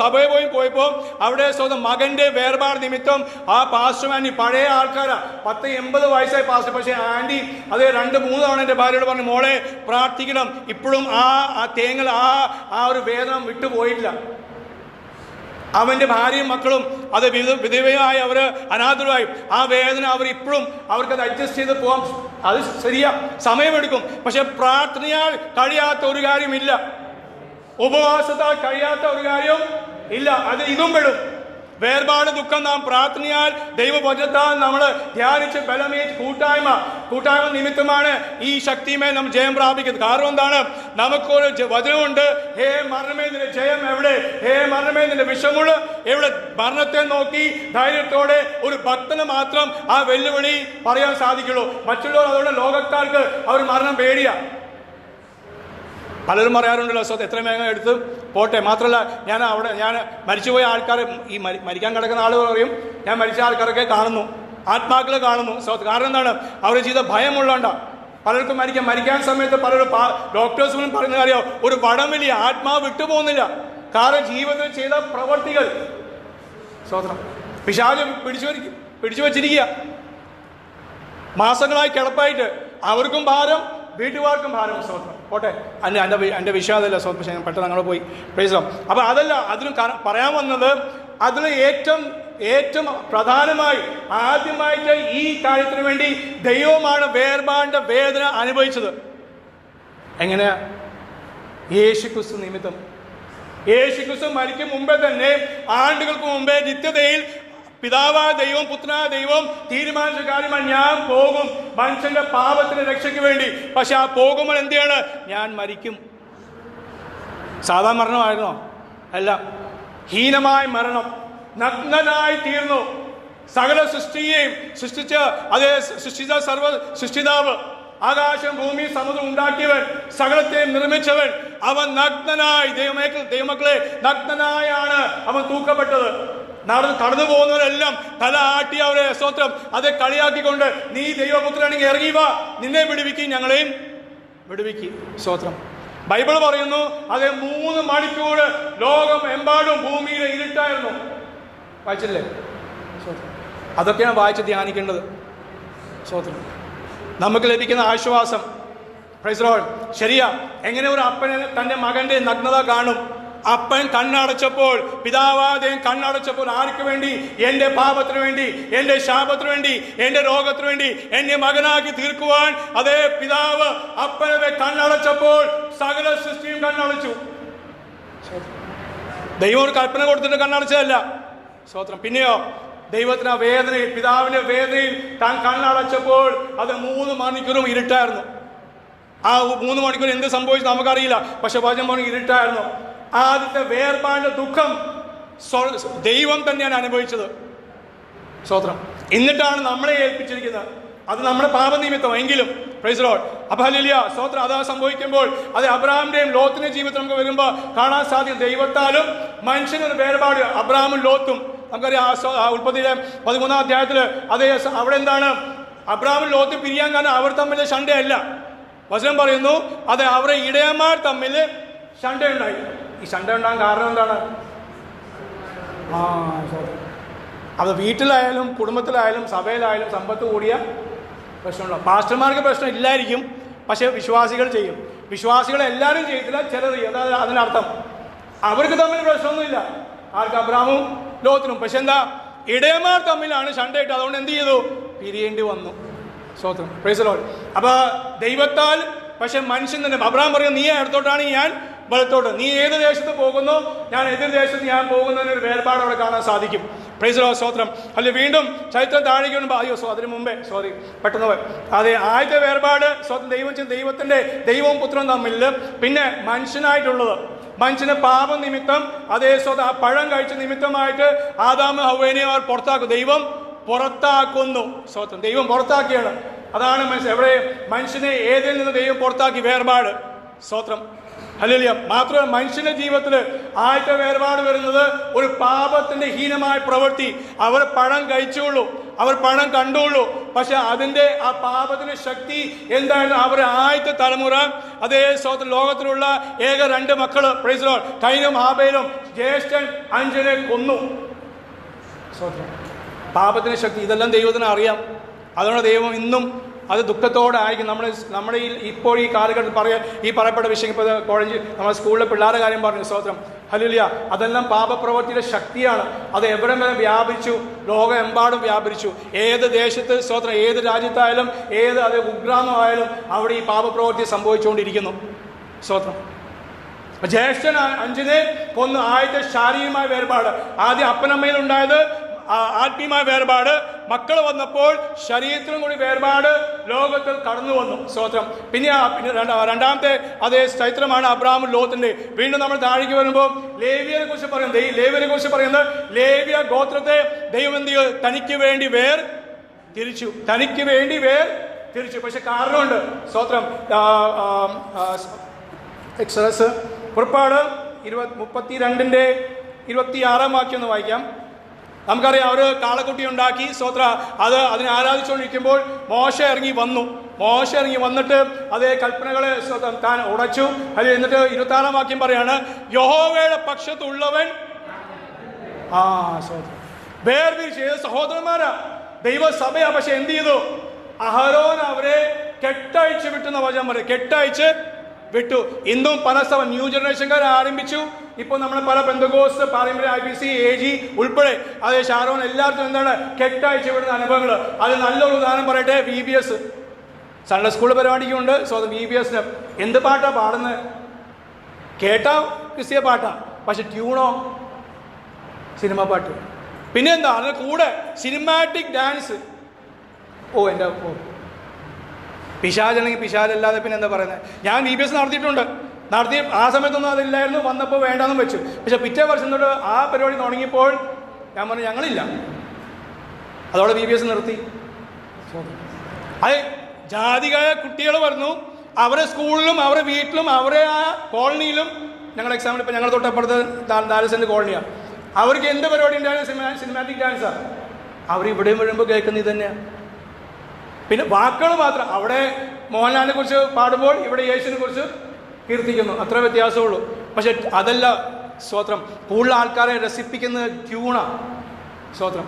സഭയിൽ പോയപ്പോൾ അവിടെ സ്വന്തം മകന്റെ വേർപാട് നിമിത്തം ആ പാസ്റ്റർ ആൻറ്റി പഴയ ആൾക്കാരാ, 10-80 വയസ്സായ പാസ്റ്റർ. പക്ഷേ ആൻറ്റി അതേ 2-3 തവണ എൻ്റെ ഭാര്യയോട് പറഞ്ഞു, മോളെ പ്രാർത്ഥിക്കണം, ഇപ്പോഴും ആ തേങ്ങൽ ആ ഒരു വേദന വിട്ടുപോയിട്ടില്ല. അവൻ്റെ ഭാര്യയും മക്കളും അത് വിധവയായി അവർ അനാഥരായി ആ വേദന അവർ ഇപ്പോഴും അവർക്കത് അഡ്ജസ്റ്റ് ചെയ്ത് പോകാൻ അത് ശരിയാ, സമയമെടുക്കും. പക്ഷെ പ്രാർത്ഥനയാൽ കഴിയാത്ത ഒരു കാര്യമില്ല, ഉപവാസത്താൽ കഴിയാത്ത ഒരു കാര്യം ഇല്ല. അത് ഇതും പെടും. വേർപാട് ദുഃഖം നാം പ്രാർത്ഥനയാൽ ദൈവവചനത്താൽ നമ്മൾ ധ്യാനിച്ച് ബലമേറ്റ് കൂട്ടായ്മ നിമിത്തമാണ് ഈ ശക്തിമേൽ നാം ജയം പ്രാപിക്കുന്നത്. കാരണം എന്താണ്? നമുക്കൊരു വചനമുണ്ട്, ഹേ മരണമേ നിന്റെ ജയം എവിടെ, ഹേ മരണമേ നിന്റെ വിഷമുള്ള എവിടെ. മരണത്തെ നോക്കി ധൈര്യത്തോടെ ഒരു ഭക്തന് മാത്രം ആ വെല്ലുവിളി പറയാൻ സാധിക്കുള്ളൂ. മറ്റുള്ളവർ അതുകൊണ്ട് ലോകക്കാർക്ക് അവർ മരണം പേടിയാ. പലരും പറയാറുണ്ടല്ലോ, എത്ര വേഗം എടുത്ത് പോട്ടെ. മാത്രമല്ല ഞാൻ മരിച്ചുപോയ ആൾക്കാരെ, ഈ മരിക്കാൻ കിടക്കുന്ന ആളുകൾ പറയും, ഞാൻ മരിച്ച ആൾക്കാരൊക്കെ കാണുന്നു, ആത്മാക്കളെ കാണുന്നു. കാരണം എന്താണ്? അവർ ചെയ്ത ഭയമുള്ളതുകൊണ്ടാ. പലർക്കും മരിക്കാൻ സമയത്ത് പലരും ഡോക്ടേഴ്സ് പോലും പറയുന്ന കാര്യം, ഒരു വടംവലിയ ആത്മാവ് വിട്ടുപോകുന്നില്ല. കാരണം ജീവിതത്തിൽ ചെയ്ത പ്രവർത്തികൾ പിശാച് പിടിച്ചു വച്ചിരിക്കുക. മാസങ്ങളായി കിടപ്പായിട്ട് അവർക്കും ഭാരം, വീട്ടുകാർക്കും ഭാരം. പോട്ടെ, എൻ്റെ വിശ്വാസമല്ല പക്ഷേ ഞാൻ പെട്ടെന്ന് അങ്ങനെ പോയി പ്രൈസ്. അപ്പോൾ അതല്ല, അതിനും പറയാൻ വന്നത്, അതിൽ ഏറ്റവും പ്രധാനമായി ആദ്യമായിട്ട് ഈ കാര്യത്തിന് വേണ്ടി ദൈവമാണ് വേർപാടിൻ്റെ വേദന അനുഭവിച്ചത്. എങ്ങനെയാ? യേശുക്രിസ്തു നിമിത്തം. യേശുക്രിസ്തു മരിക്കും മുമ്പേ തന്നെ, ആണ്ടുകൾക്ക് മുമ്പേ നിത്യതയിൽ പിതാവായ ദൈവം പുത്രനായ ദൈവം തീരുമാനിച്ച കാര്യമാണ്, ഞാൻ പോകും മനുഷ്യന്റെ പാപത്തിന്റെ രക്ഷയ്ക്ക് വേണ്ടി. പക്ഷെ ആ പോകുമ്പോൾ എന്താണ്? ഞാൻ മരിക്കും. സാധാരണ മരണമായിരുന്നോ? അല്ല, ഹീനമായ മരണം. നഗ്നനായി തീർന്നു. സകല സൃഷ്ടിയെയും സൃഷ്ടിച്ച സൃഷ്ടിതാവ്, ആകാശം ഭൂമി സമുദ്രം ഉണ്ടാക്കിയവൻ, സകലത്തെയും നിർമ്മിച്ചവൻ, അവൻ നഗ്നനായി, ദൈവമക്കളെ നഗ്നനായാണ് അവൻ തൂക്കപ്പെട്ടത്. കടന്നു പോകുന്നവരെല്ലാം തല ആട്ടി അവരെ സ്തോത്രം അതെ കളിയാക്കിക്കൊണ്ട്, നീ ദൈവപുത്രനാണെങ്കിൽ ഇറങ്ങി വാ, നിന്നെ വിടുവിക്കും, ഞങ്ങളെയും വിടുവിക്കും. സ്തോത്രം. ബൈബിൾ പറയുന്നു, അതെ 3 മണിക്കൂർ ലോകം എമ്പാടും ഭൂമിയിൽ ഇരുട്ടായിരുന്നു. വായിച്ചില്ലേ? അതൊക്കെയാണ് വായിച്ച് ധ്യാനിക്കേണ്ടത്. സ്തോത്രം. നമുക്ക് ലഭിക്കുന്ന ആശ്വാസം. Price the Lord. ശരിയാ, എങ്ങനെ ഒരു അപ്പന് തൻ്റെ മകന്റെ നഗ്നത കാണും? അപ്പൻ കണ്ണടച്ചപ്പോൾ, പിതാവാദേവൻ കണ്ണടച്ചപ്പോൾ ആർക്ക് വേണ്ടി? എൻ്റെ പാപത്തിന് വേണ്ടി, എൻ്റെ ശാപത്തിന് വേണ്ടി, എൻ്റെ രോഗത്തിന് വേണ്ടി എന്നെ മകനാക്കി തീർക്കുവാൻ അതേ പിതാവ് അപ്പനെ കണ്ണടച്ചപ്പോൾ സകല സൃഷ്ടിയും കണ്ണടച്ചു. ദൈവം ഒരു കൽപ്പന കൊടുത്തിട്ട് കണ്ണടച്ചതല്ല. സ്തോത്രം. പിന്നെയോ ദൈവത്തിന് ആ വേദനയിൽ, പിതാവിന്റെ വേദനയിൽ താൻ കണ്ണടച്ചപ്പോൾ അത് 3 മണിക്കൂറും ഇരുട്ടായിരുന്നു. ആ 3 മണിക്കൂർ എന്ത് സംഭവിച്ചു നമുക്കറിയില്ല. പക്ഷെ 15 മണിക്കൂർ ഇരുട്ടായിരുന്നു. ആദ്യത്തെ വേർപാടിന്റെ ദുഃഖം ദൈവം തന്നെയാണ് അനുഭവിച്ചത്. സ്തോത്രം. എന്നിട്ടാണ് നമ്മളെ ഏൽപ്പിച്ചിരിക്കുന്നത്. അത് നമ്മുടെ പാപനിമിത്തം എങ്കിലും. Price the Lord. അപ്പോൾ ഹല്ലേലൂയ. സ്തോത്രം. അതാ സംഭവിക്കുമ്പോൾ അത് അബ്രഹാമിന്റെയും ലോത്തിന്റെയും ജീവിതത്തിൽ നമുക്ക് വരുമ്പോൾ കാണാൻ സാധിക്കും, ദൈവത്താലും മനുഷ്യനൊരു വേർപാട്. അബ്രഹാമും ലോത്തും നമുക്കറിയാം. ഉൽപ്പത്തിയിലെ 13-ാം അധ്യായത്തിൽ അതേ അവിടെ എന്താണ്? അബ്രഹാമും ലോത്തും പിരിയാൻ കാരണം അവർ തമ്മിൽ ശണ്ടയല്ല. വചനം പറയുന്നു, അതെ അവരുടെ ഇടയന്മാർ തമ്മിൽ ശണ്ടയുണ്ടായി. ഈ ശണ്ട ഉണ്ടാകാൻ കാരണം എന്താണ്? അത് വീട്ടിലായാലും കുടുംബത്തിലായാലും സഭയിലായാലും സമ്പത്ത് കൂടിയ പ്രശ്നമുള്ള. പാസ്റ്റർമാർക്ക് പ്രശ്നം ഇല്ലായിരിക്കും, പക്ഷെ വിശ്വാസികൾ ചെയ്യും. വിശ്വാസികൾ എല്ലാവരും ചെയ്യത്തില്ല, ചിലർ ചെയ്യും. അതായത് അതിനർത്ഥം അവർക്ക് തമ്മിൽ പ്രശ്നമൊന്നുമില്ല. ആർക്ക്? അബ്രഹാമും ലോത്തിനും. പക്ഷെ എന്താ? ഇടയന്മാർ തമ്മിലാണ് ശണ്ടയിട്ട്. അതുകൊണ്ട് എന്ത് ചെയ്തു? പിരിയേണ്ടി വന്നു. സ്തോത്രം. Price the Lord. അപ്പൊ ദൈവത്താൽ, പക്ഷെ മനുഷ്യൻ തന്നെ. അബ്രഹാം പറയും, നീ അടുത്തോട്ടാണ് ഞാൻ വലത്തോട്ട്. നീ ഏത് ദേശത്ത് പോകുന്നു, ഞാൻ എതിർ ദേശത്ത് ഞാൻ പോകുന്നതിനൊരു വേർപാട് അവിടെ കാണാൻ സാധിക്കും. പ്രൈസ് ദി ലോർഡ്, സ്തോത്രം. അല്ലെ വീണ്ടും ചരിത്രം താഴേക്ക് വരുമ്പോൾ അതിന് മുമ്പേ പെട്ടെന്ന് അതെ ആദ്യത്തെ വേർപാട് ദൈവത്തിന്റെ ദൈവവും പുത്രനും തമ്മിൽ, പിന്നെ മനുഷ്യനായിട്ടുള്ളത്, മനുഷ്യന് പാപം നിമിത്തം അതേ ആ പഴം കഴിച്ച നിമിത്തമായിട്ട് ആദാമും ഹവ്വയെയും അവർ പുറത്താക്കും. ദൈവം പുറത്താക്കുന്നു. സ്തോത്രം. ദൈവം പുറത്താക്കിയാണ്. അതാണ് എവിടെ മനുഷ്യനെ ഏതിൽ നിന്ന് ദൈവം പുറത്താക്കി, വേർപാട്. സ്തോത്രം. ഹല്ലേലൂയ. മാത്രമല്ല മനുഷ്യന്റെ ജീവിതത്തിൽ ആദ്യത്തെ വേർപാട് വരുന്നത് ഒരു പാപത്തിന്റെ ഹീനമായ പ്രവൃത്തി. അവർ പഴം കഴിച്ചുള്ളൂ, അവർ പഴം കണ്ടുള്ളൂ, പക്ഷെ അതിന്റെ ആ പാപത്തിന്റെ ശക്തി എന്തായിരുന്നു? അവർ ആദ്യത്തെ തലമുറ അതേ സ്തോത്രം ലോകത്തിലുള്ള ഏക 2 മക്കള്, പ്രൈസ് ദി ലോർഡ്, കയീനും ഹാബേലും, ജ്യേഷ്ഠൻ അഞ്ചനെ കൊന്നു. സ്തോത്രം. പാപത്തിന്റെ ശക്തി ഇതെല്ലാം ദൈവത്തിന് അറിയാം. അതുകൊണ്ട് ദൈവം ഇന്നും അത് ദുഃഖത്തോടെ ആയിരിക്കും. നമ്മുടെ ഇപ്പോൾ ഈ കാലഘട്ടത്തിൽ ഈ പറയപ്പെട്ട വിഷയം, ഇപ്പോൾ കോളേജ് നമ്മുടെ സ്കൂളിലെ പിള്ളേരുടെ കാര്യം പറഞ്ഞു. സ്തോത്രം. ഹല്ലേലൂയ. അതെല്ലാം പാപപ്രവൃത്തിയുടെ ശക്തിയാണ്. അത് എവിടെ വരെ വ്യാപിച്ചു? ലോകമെമ്പാടും വ്യാപരിച്ചു. ഏത് ദേശത്ത്, സ്തോത്രം, ഏത് രാജ്യത്തായാലും, അത് ഉഗ്രാമമായാലും അവിടെ ഈ പാപപ്രവൃത്തി സംഭവിച്ചുകൊണ്ടിരിക്കുന്നു. സ്തോത്രം. ജ്യേഷ്ഠൻ അഞ്ചിനെ കൊന്നു. ആദ്യത്തെ ശാരീരികമായ വേർപാട്. ആദ്യം അപ്പനമ്മയിലുണ്ടായത് ആത്മീയമായ വേർപാട്. മക്കൾ വന്നപ്പോൾ ശരീരത്തിലും കൂടി വേർപാട് ലോകത്തിൽ കടന്നു വന്നു. സ്തോത്രം. പിന്നെ രണ്ടാമത്തെ അതേ ചരിത്രമാണ് അബ്രാഹാമും ലോത്തിന്റെ. വീണ്ടും നമ്മൾ താഴേക്ക് വരുമ്പോൾ ലേവ്യരെ കുറിച്ച് പറയുന്നത് ലേവ്യ ഗോത്രത്തെ ദൈവം എന്ത് ചെയ്തു? തനിക്ക് വേണ്ടി തിരിച്ചു. പക്ഷെ കാരണമുണ്ട്. സ്തോത്രം. എക്സോഡസ് പുറപ്പാട് 32:26 വാക്യം ഒന്ന് വായിക്കാം. നമുക്കറിയാം, അവർ കാളക്കുട്ടി ഉണ്ടാക്കി. സ്തോത്ര. അതിനെ ആരാധിച്ചുകൊണ്ടിരിക്കുമ്പോൾ മോശ ഇറങ്ങി വന്നിട്ട് അതേ കൽപ്പനകളെ താൻ ഉടച്ചു. അത് എന്നിട്ട് 26 വാക്യം പറയാണ്, യഹോവയുടെ പക്ഷത്തുള്ളവൻ വേർതിരിച്ച്. ഏത് സഹോദരന്മാരാ? ദൈവസഭയാ. പക്ഷെ എന്ത് ചെയ്തു? അഹരോൻ അവരെ കെട്ടഴിച്ച് വിട്ടുന്ന വചനം പറയും. കെട്ടഴിച്ച് വിട്ടു. ഇന്നും പല സഭ ന്യൂ ജനറേഷൻകാർ ആരംഭിച്ചു. ഇപ്പോൾ നമ്മൾ പല പെന്തക്കോസ്ത്, പാരമ്പര്യ IPC, AG ഉൾപ്പെടെ അതേ ഷാരോൺ എല്ലാവർക്കും എന്താണ് കെട്ടയച്ചു വിടുന്ന അനുഭവങ്ങൾ. അത് നല്ലൊരു ഉദാഹരണം പറയട്ടെ. VBS സൺഡേ സ്കൂൾ പരിപാടിക്കുണ്ട്. VBSന് എന്ത് പാട്ടാ പാടുന്നത്? കേട്ടാ ക്രിസ്തീയ പാട്ടാ, പക്ഷെ ട്യൂണോ സിനിമ പാട്ട്. പിന്നെ എന്താ അതിന് കൂടെ സിനിമാറ്റിക് ഡാൻസ്. എൻ്റെ പിശാചല്ലെങ്കിൽ പിശാചല്ലാതെ പിന്നെ എന്താ പറയുന്നത്? ഞാൻ VBS നടത്തി ആ സമയത്തൊന്നും അതില്ലായിരുന്നു. വന്നപ്പോൾ വേണ്ടാന്നും വെച്ചു. പക്ഷെ പിറ്റേ വർഷം തൊട്ട് ആ പരിപാടി തുടങ്ങിയപ്പോൾ ഞാൻ പറഞ്ഞു ഞങ്ങളില്ല. അതോടെ VBS നിർത്തി. അത് ജാതികായ കുട്ടികൾ പറഞ്ഞു. അവരെ സ്കൂളിലും അവരെ വീട്ടിലും അവരെ ആ കോളനിയിലും, ഞങ്ങളുടെ എക്സാമ്പിൾ ഇപ്പോൾ ഞങ്ങൾ തൊട്ടപ്പുറത്ത് 4 സെന്റ് കോളനിയാണ്. അവർക്ക് എന്ത് പരിപാടി ഉണ്ടായാലും സിനിമാറ്റിക് ഡാൻസാണ്. അവരിവിടെയും വരുമ്പോൾ കേൾക്കുന്നത് ഇത് തന്നെയാണ്. പിന്നെ വാക്കുകൾ മാത്രം. അവിടെ മോഹൻലാലിനെ കുറിച്ച് പാടുമ്പോൾ ഇവിടെ യേശുവിനെ കുറിച്ച് കീർത്തിക്കുന്നു. അത്ര വ്യത്യാസമുള്ളൂ. പക്ഷെ അതല്ല സ്തോത്രം. കൂടുതൽ ആൾക്കാരെ രസിപ്പിക്കുന്നത് ട്യൂണാണ്. സ്തോത്രം.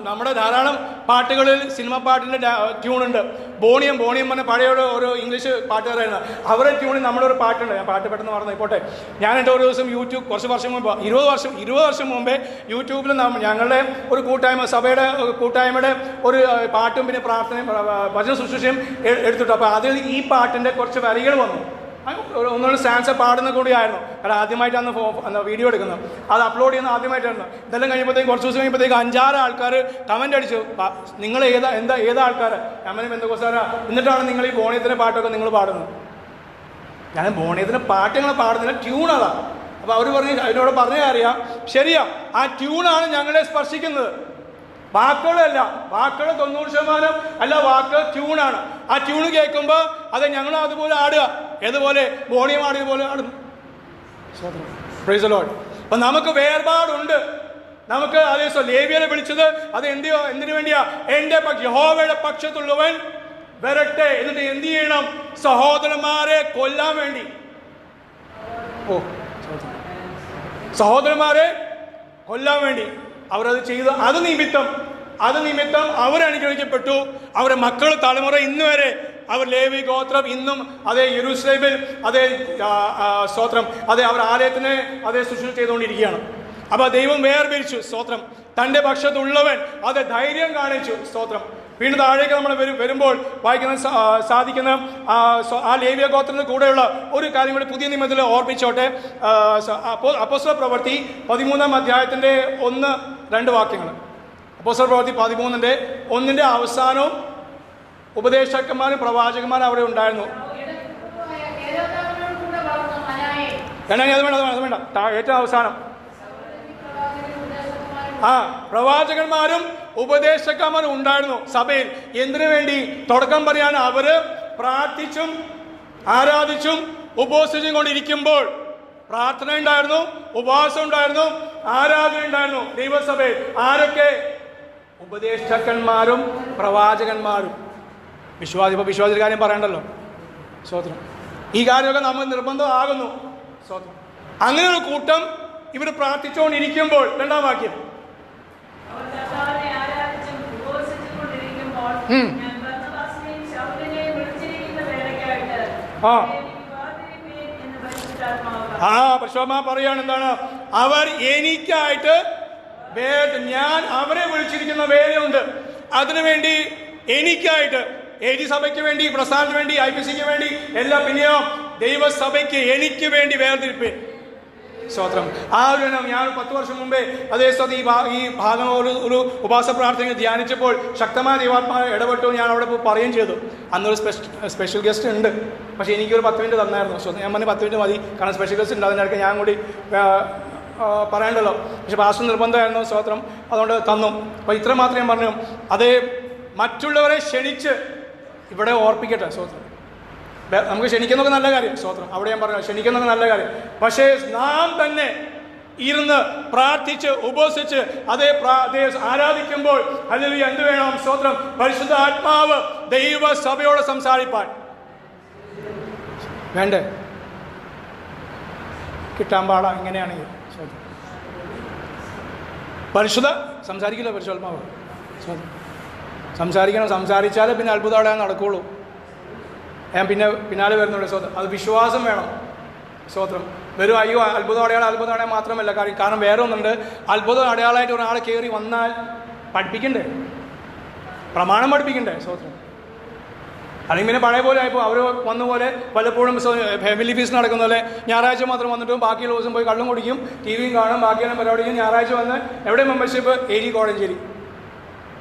നമ്മുടെ ധാരാളം പാട്ടുകളിൽ സിനിമ പാട്ടിൻ്റെ ട്യൂണുണ്ട്. ബോണിയം പറഞ്ഞ പഴയ ഒരു ഇംഗ്ലീഷ് പാട്ടുകാരായിരുന്നു. അവരുടെ ട്യൂണിൽ നമ്മുടെ ഒരു പാട്ടുണ്ട്. ഞാൻ പാട്ട് പെട്ടെന്ന് മറന്നു പോട്ടെ. ഞാൻ എൻ്റെ ഒരു ദിവസം യൂട്യൂബ് കുറച്ച് വർഷം മുമ്പ് 20 വർഷം മുമ്പേ യൂട്യൂബിൽ ഞങ്ങളുടെ ഒരു കൂട്ടായ്മ, സഭയുടെ കൂട്ടായ്മയുടെ ഒരു പാട്ടും പിന്നെ പ്രാർത്ഥനയും ഭജന ശുശ്രൂഷയും എടുത്തിട്ടു. അപ്പോൾ അതിൽ ഈ പാട്ടിൻ്റെ കുറച്ച് വരികൾ വന്നു. ഒന്നുകൂടി സ്റ്റാൻസ് പാടുന്ന കൂടിയായിരുന്നു. കാരണം ആദ്യമായിട്ടാണ് വീഡിയോ എടുക്കുന്നത്. അത് അപ്ലോഡ് ചെയ്യുന്നത് ആദ്യമായിട്ടായിരുന്നു. ഇതെല്ലാം കഴിയുമ്പോഴത്തേക്കും കുറച്ച് ദിവസം കഴിയുമ്പോഴത്തേക്ക് 5-6 ആൾക്കാർ കമൻ്റ് അടിച്ചു, നിങ്ങൾ ഏതാ ആൾക്കാർ? ഞാൻ ബന്ധുക്കോസാരാ. എന്നിട്ടാണ് നിങ്ങൾ ഈ ബോണിയത്തിൻ്റെ പാട്ടൊക്കെ നിങ്ങൾ പാടുന്നത്. ഞാൻ ബോണിയത്തിൻ്റെ പാട്ട് നിങ്ങൾ പാടുന്നില്ല, ട്യൂൺ അതാ. അപ്പോൾ അവർ അതിനോട് പറഞ്ഞേ അറിയാം. ശരിയാ, ആ ട്യൂണാണ് ഞങ്ങളെ സ്പർശിക്കുന്നത്. വാക്കുകളല്ല. വാക്കുകൾ 90% അല്ല, വാക്ക് ട്യൂണാണ്. ആ ട്യൂണ് കേൾക്കുമ്പോൾ അത് ഞങ്ങൾ അതുപോലെ ആടുക. ഏതുപോലെ? ബോണിയം ആടിയതുപോലെ ആടും. Price the Lord. അപ്പം നമുക്ക് വേർപാടുണ്ട്. നമുക്ക് അതേ ലേവ്യരെ വിളിച്ചത് അത് എന്തിനു വേണ്ടിയാ? എൻ്റെ യഹോവയുടെ പക്ഷത്തുള്ളവൻ വരട്ടെ. എന്നിട്ട് എന്ത് ചെയ്യണം? സഹോദരന്മാരെ കൊല്ലാൻ വേണ്ടി. സഹോദരന്മാരെ കൊല്ലാൻ വേണ്ടി അവരത് ചെയ്തു. അത് നിമിത്തം അവരനുഗ്രഹിക്കപ്പെട്ടു. അവരുടെ മക്കൾ തലമുറ ഇന്ന് വരെ അവർ ലേവി ഗോത്രം ഇന്നും അതേ യെരൂശലേമിൽ അതേ സ്തോത്രം അതേ അവർ ആലയത്തിനെ അതേ ശുശ്രൂഷ ചെയ്തുകൊണ്ടിരിക്കുകയാണ്. അപ്പോൾ ദൈവം വേർപിരിച്ചു. സ്തോത്രം. തൻ്റെ പക്ഷത്തുള്ളവൻ അത് ധൈര്യം കാണിച്ചു. സ്തോത്രം. വീണ്ടും താഴേക്ക് നമ്മൾ വരുമ്പോൾ വായിക്കുന്ന സാധിക്കുന്ന ആ ലേവ്യ ഗോത്രത്തിന് കൂടെയുള്ള ഒരു കാര്യം കൂടി പുതിയ നിയമത്തിൽ ഓർമ്മിച്ചോട്ടെ. അപ്പോസ്തല പ്രവൃത്തി 13-ാം അധ്യായത്തിൻ്റെ 1-2 വാക്യങ്ങൾ. അപ്പോസ്തല പ്രവൃത്തി 13-ന്റെ അവസാനവും ഉപദേശകന്മാരും പ്രവാചകന്മാരും അവിടെ ഉണ്ടായിരുന്നു. അത് വേണ്ട. ഏറ്റവും അവസാനം പ്രവാചകന്മാരും ഉപദേശകന്മാരും ഉണ്ടായിരുന്നു സഭയിൽ. എന്തിനു വേണ്ടി? തുടക്കം പറയാൻ അവര് പ്രാർത്ഥിച്ചും ആരാധിച്ചും ഉപവസിച്ചും കൊണ്ടിരിക്കുമ്പോൾ പ്രാർത്ഥന ഉണ്ടായിരുന്നു, ഉപവാസം ഉണ്ടായിരുന്നു, ആരാധന ഉണ്ടായിരുന്നു ദൈവസഭയിൽ. ആരൊക്കെ? ഉപദേശകന്മാരും പ്രവാചകന്മാരും. വിശ്വാസിയുടെ കാര്യം പറയണ്ടല്ലോ. സ്തോത്രം. ഈ കാര്യമൊക്കെ നമ്മൾ നിർബന്ധമാകുന്നു. സ്തോത്രം. അങ്ങനെ ഒരു കൂട്ടം ഇവർ പ്രാർത്ഥിച്ചുകൊണ്ടിരിക്കുമ്പോൾ 2-ാം വാക്യം, പരിശുദ്ധാത്മാവ് പറയാണ് എന്താണ്? അവർ എനിക്കായിട്ട് ഞാൻ അവരെ വിളിച്ചിരിക്കുന്ന വേലയുണ്ട്. അതിനുവേണ്ടി എനിക്കായിട്ട് ഏജി സഭയ്ക്ക് വേണ്ടി, പ്രസ്ഥാനത്തിന് വേണ്ടി, IPCക്ക് വേണ്ടി എല്ലാം, പിന്നെയോ ദൈവസഭയ്ക്ക് എനിക്ക് വേണ്ടി വേർതിരിപ്പേ. സ്തോത്രം. ആ ഒരു ഞാൻ 10 വർഷം മുമ്പേ അതേ സ്ഥലത്ത് ഈ ഭാഗം ഒരു ഉപവാസ പ്രാർത്ഥന ധ്യാനിച്ചപ്പോൾ ശക്തമായ ദൈവാത്മാവ് ഇടപെട്ടു. ഞാൻ അവിടെ പറയുകയും ചെയ്തു. അന്നൊരു സ്പെഷ്യൽ ഗസ്റ്റ് ഉണ്ട്, പക്ഷേ എനിക്കൊരു 10 മിനിറ്റ് തന്നായിരുന്നു. ഞാൻ പറഞ്ഞ് 10 മിനിറ്റ് മതി, കാരണം സ്പെഷ്യൽ ഗസ്റ്റ് ഉണ്ട്, അതിനിടയ്ക്ക് ഞാൻ കൂടി പറയണ്ടല്ലോ. പക്ഷെ പാസ്റ്റർ നിർബന്ധമായിരുന്നു. സ്തോത്രം. അതുകൊണ്ട് തന്നു. അപ്പോൾ ഇത്ര മാത്രമേ ഞാൻ പറഞ്ഞു. അതേ മറ്റുള്ളവരെ ക്ഷണിച്ച് ഇവിടെ ഓർപ്പിക്കട്ടെ. സ്തോത്രം. നമുക്ക് ക്ഷണിക്കുന്നതൊക്കെ നല്ല കാര്യം. സ്തോത്രം. അവിടെ ഞാൻ പറഞ്ഞു ക്ഷണിക്കുന്നതൊക്കെ നല്ല കാര്യം. പക്ഷേ നാം തന്നെ ഇരുന്ന് പ്രാർത്ഥിച്ച് ഉപവസിച്ച് അതേ ആരാധിക്കുമ്പോൾ ഹല്ലേലൂയ എന്ത് വേണം? സ്തോത്രം. പരിശുദ്ധ ആത്മാവ് ദൈവസഭയോട് സംസാരിപ്പാൻ വേണ്ടേ? കിട്ടാൻ പാടാ ഇങ്ങനെയാണെങ്കിൽ. പരിശുദ്ധ സംസാരിക്കില്ല പരിശുദ്ധാത്മാവ്. സംസാരിക്കണം. സംസാരിച്ചാലേ പിന്നെ അത്ഭുതം അവിടെ നടക്കുകയുള്ളൂ. ഞാൻ പിന്നാലെ വരുന്നുണ്ട്. സ്തോത്രം. അത് വിശ്വാസം വേണം. സ്തോത്രം. വെറും അത്ഭുതം അടയാളം മാത്രമല്ല കാര്യം. കാരണം വേറെ ഒന്നുണ്ട്. അത്ഭുതം അടയാളമായിട്ട് ഒരാൾ കയറി വന്നാൽ പഠിപ്പിക്കണ്ടേ? പ്രമാണം പഠിപ്പിക്കണ്ടേ? സ്തോത്രം. അല്ലെങ്കിൽ പിന്നെ പഴയ പോലെ ആയപ്പോൾ അവർ വന്ന പോലെ പലപ്പോഴും ഫാമിലി ഫീസ് നടക്കുന്ന പോലെ ഞായറാഴ്ച മാത്രം വന്നിട്ടും ബാക്കിയുള്ള ദിവസം പോയി കള്ളും കുടിക്കും, TV കാണും, ബാക്കിയെല്ലാം പരിപാടിക്കും. ഞായറാഴ്ച വന്ന് എവിടെ മെമ്പർഷിപ്പ്? AG കോഴഞ്ചേരി.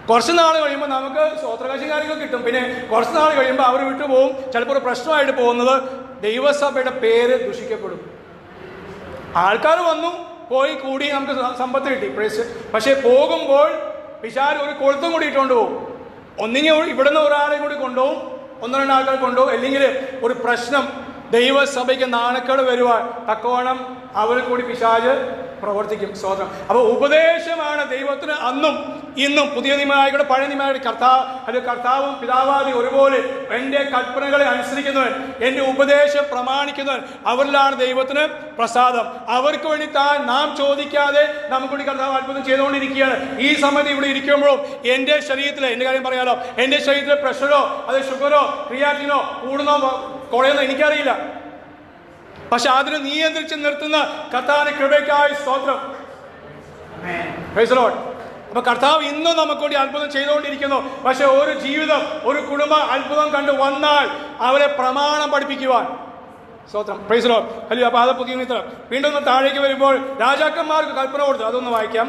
കുറച്ച് നാൾ കഴിയുമ്പോൾ നമുക്ക് സ്വോത്രകാശം കാര്യങ്ങൾ കിട്ടും. പിന്നെ കുറച്ച് നാൾ കഴിയുമ്പോൾ അവർ വിട്ടുപോകും. ചിലപ്പോൾ ഒരു പ്രശ്നമായിട്ട് പോകുന്നത് ദൈവസഭയുടെ പേര് ദുഷിക്കപ്പെടും. ആൾക്കാർ വന്നു പോയി കൂടി നമുക്ക് സമ്പത്ത് കിട്ടി, പക്ഷേ പോകുമ്പോൾ പിശാച് ഒരു കൊളുത്തും കൂടി ഇട്ടുകൊണ്ട് പോകും. ഒന്നിനും ഇവിടുന്ന് ഒരാളെയും കൂടി കൊണ്ടുപോകും, 1-2 ആൾക്കാർ കൊണ്ടുപോകും. അല്ലെങ്കിൽ ഒരു പ്രശ്നം ദൈവസഭയ്ക്ക് നാണക്കേട് വരുവാൻ തക്കവണ്ണം അവർ കൂടി പിശാച് പ്രവർത്തിക്കും. സ്തോത്രം. അപ്പോൾ ഉപദേശമാണ് ദൈവത്തിന് അന്നും ഇന്നും, പുതിയ നിയമമായിക്കൂടെ പഴയ നിയമമായിട്ട് കർത്താവും പിതാവാദി ഒരുപോലെ എൻ്റെ കൽപ്പനകളെ അനുസരിക്കുന്നവൻ, എൻ്റെ ഉപദേശം പ്രമാണിക്കുന്നവൻ, അവരിലാണ് ദൈവത്തിന് പ്രസാദം. അവർക്ക് വേണ്ടി നാം ചോദിക്കാതെ നമുക്ക് വേണ്ടി കർത്താവ് അത്ഭുതം ചെയ്തുകൊണ്ടിരിക്കുകയാണ്. ഈ സമയത്ത് ഇവിടെ ഇരിക്കുമ്പോഴും എൻ്റെ ശരീരത്തിൽ, എൻ്റെ കാര്യം പറയാലോ, എൻ്റെ ശരീരത്തിൽ പ്രഷറോ അത് ഷുഗറോ ക്രിയാറ്റിനോ കൂടുന്നോ കുറയുന്നോ എനിക്കറിയില്ല. പക്ഷെ അതിനെ നിയന്ത്രിച്ച് നിർത്തുന്ന കർത്താവിന്റെ കൃപയ്ക്കായി സ്തോത്രം. Price the Lord. അപ്പൊ കർത്താവ് ഇന്നും നമുക്ക് വേണ്ടി അത്ഭുതം ചെയ്തുകൊണ്ടിരിക്കുന്നു. പക്ഷെ ഒരു ജീവിതം, ഒരു കുടുംബം അത്ഭുതം കണ്ടു വന്നാൽ അവരെ പ്രമാണം പഠിപ്പിക്കുവാൻ. സ്തോത്രം. Price the Lord. ഹല്ലേലൂയ. അപ്പൊ അത് പുതിയ നിയമത്തിൽ വീണ്ടും ഒന്ന് താഴേക്ക് വരുമ്പോൾ രാജാക്കന്മാർക്ക് കൽപ്പന കൊടുത്തു. അതൊന്ന് വായിക്കാം.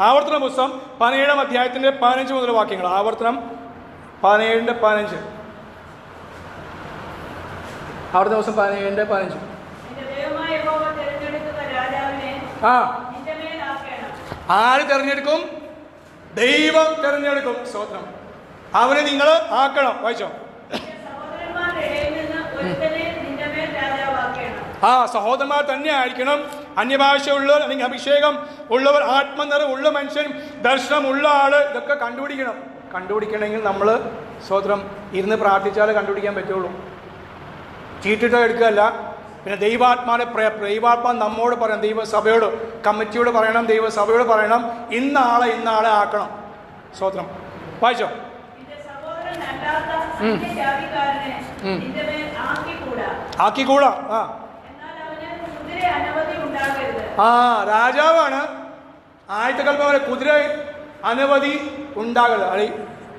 ആവർത്തന പുസ്തകം 17-ാം അധ്യായത്തിന്റെ 15 മുതൽ വാക്യങ്ങൾ. ആവർത്തനം 17-ന്റെ 15. അവിടെ ദിവസം 17-ന്റെ 15. ആര് തെരഞ്ഞെടുക്കും? ദൈവം തെരഞ്ഞെടുക്കും. സ്തോത്രം. അവനെ നിങ്ങൾ ആക്കണം. വായിച്ചോ. സഹോദരന്മാർ തന്നെ ആയിരിക്കണം. അന്യഭാഷ ഉള്ളവർ അല്ലെങ്കിൽ അഭിഷേകം ഉള്ളവർ, ആത്മനിറവ് ഉള്ള മനുഷ്യൻ, ദർശനം ഉള്ള ആള്, ഇതൊക്കെ കണ്ടുപിടിക്കണമെങ്കിൽ നമ്മൾ സ്തോത്രം ഇരുന്ന് പ്രാർത്ഥിച്ചാലേ കണ്ടുപിടിക്കാൻ പറ്റുള്ളൂ. ചീട്ടിട്ട് എടുക്കുകയല്ല. പിന്നെ ദൈവാത്മാ നമ്മോട് പറയണം, ദൈവസഭയോട്, കമ്മിറ്റിയോട് പറയണം, ദൈവസഭയോട് പറയണം, ഇന്ന ആളെ ആക്കണം. സ്തോത്രം. വായിച്ചോ. ആക്കിക്കൂടാ. രാജാവാണ്. ആദ്യത്തെ കൽപ്പന കുതിര അനവധി ഉണ്ടാകരുത്. അല്ലെ,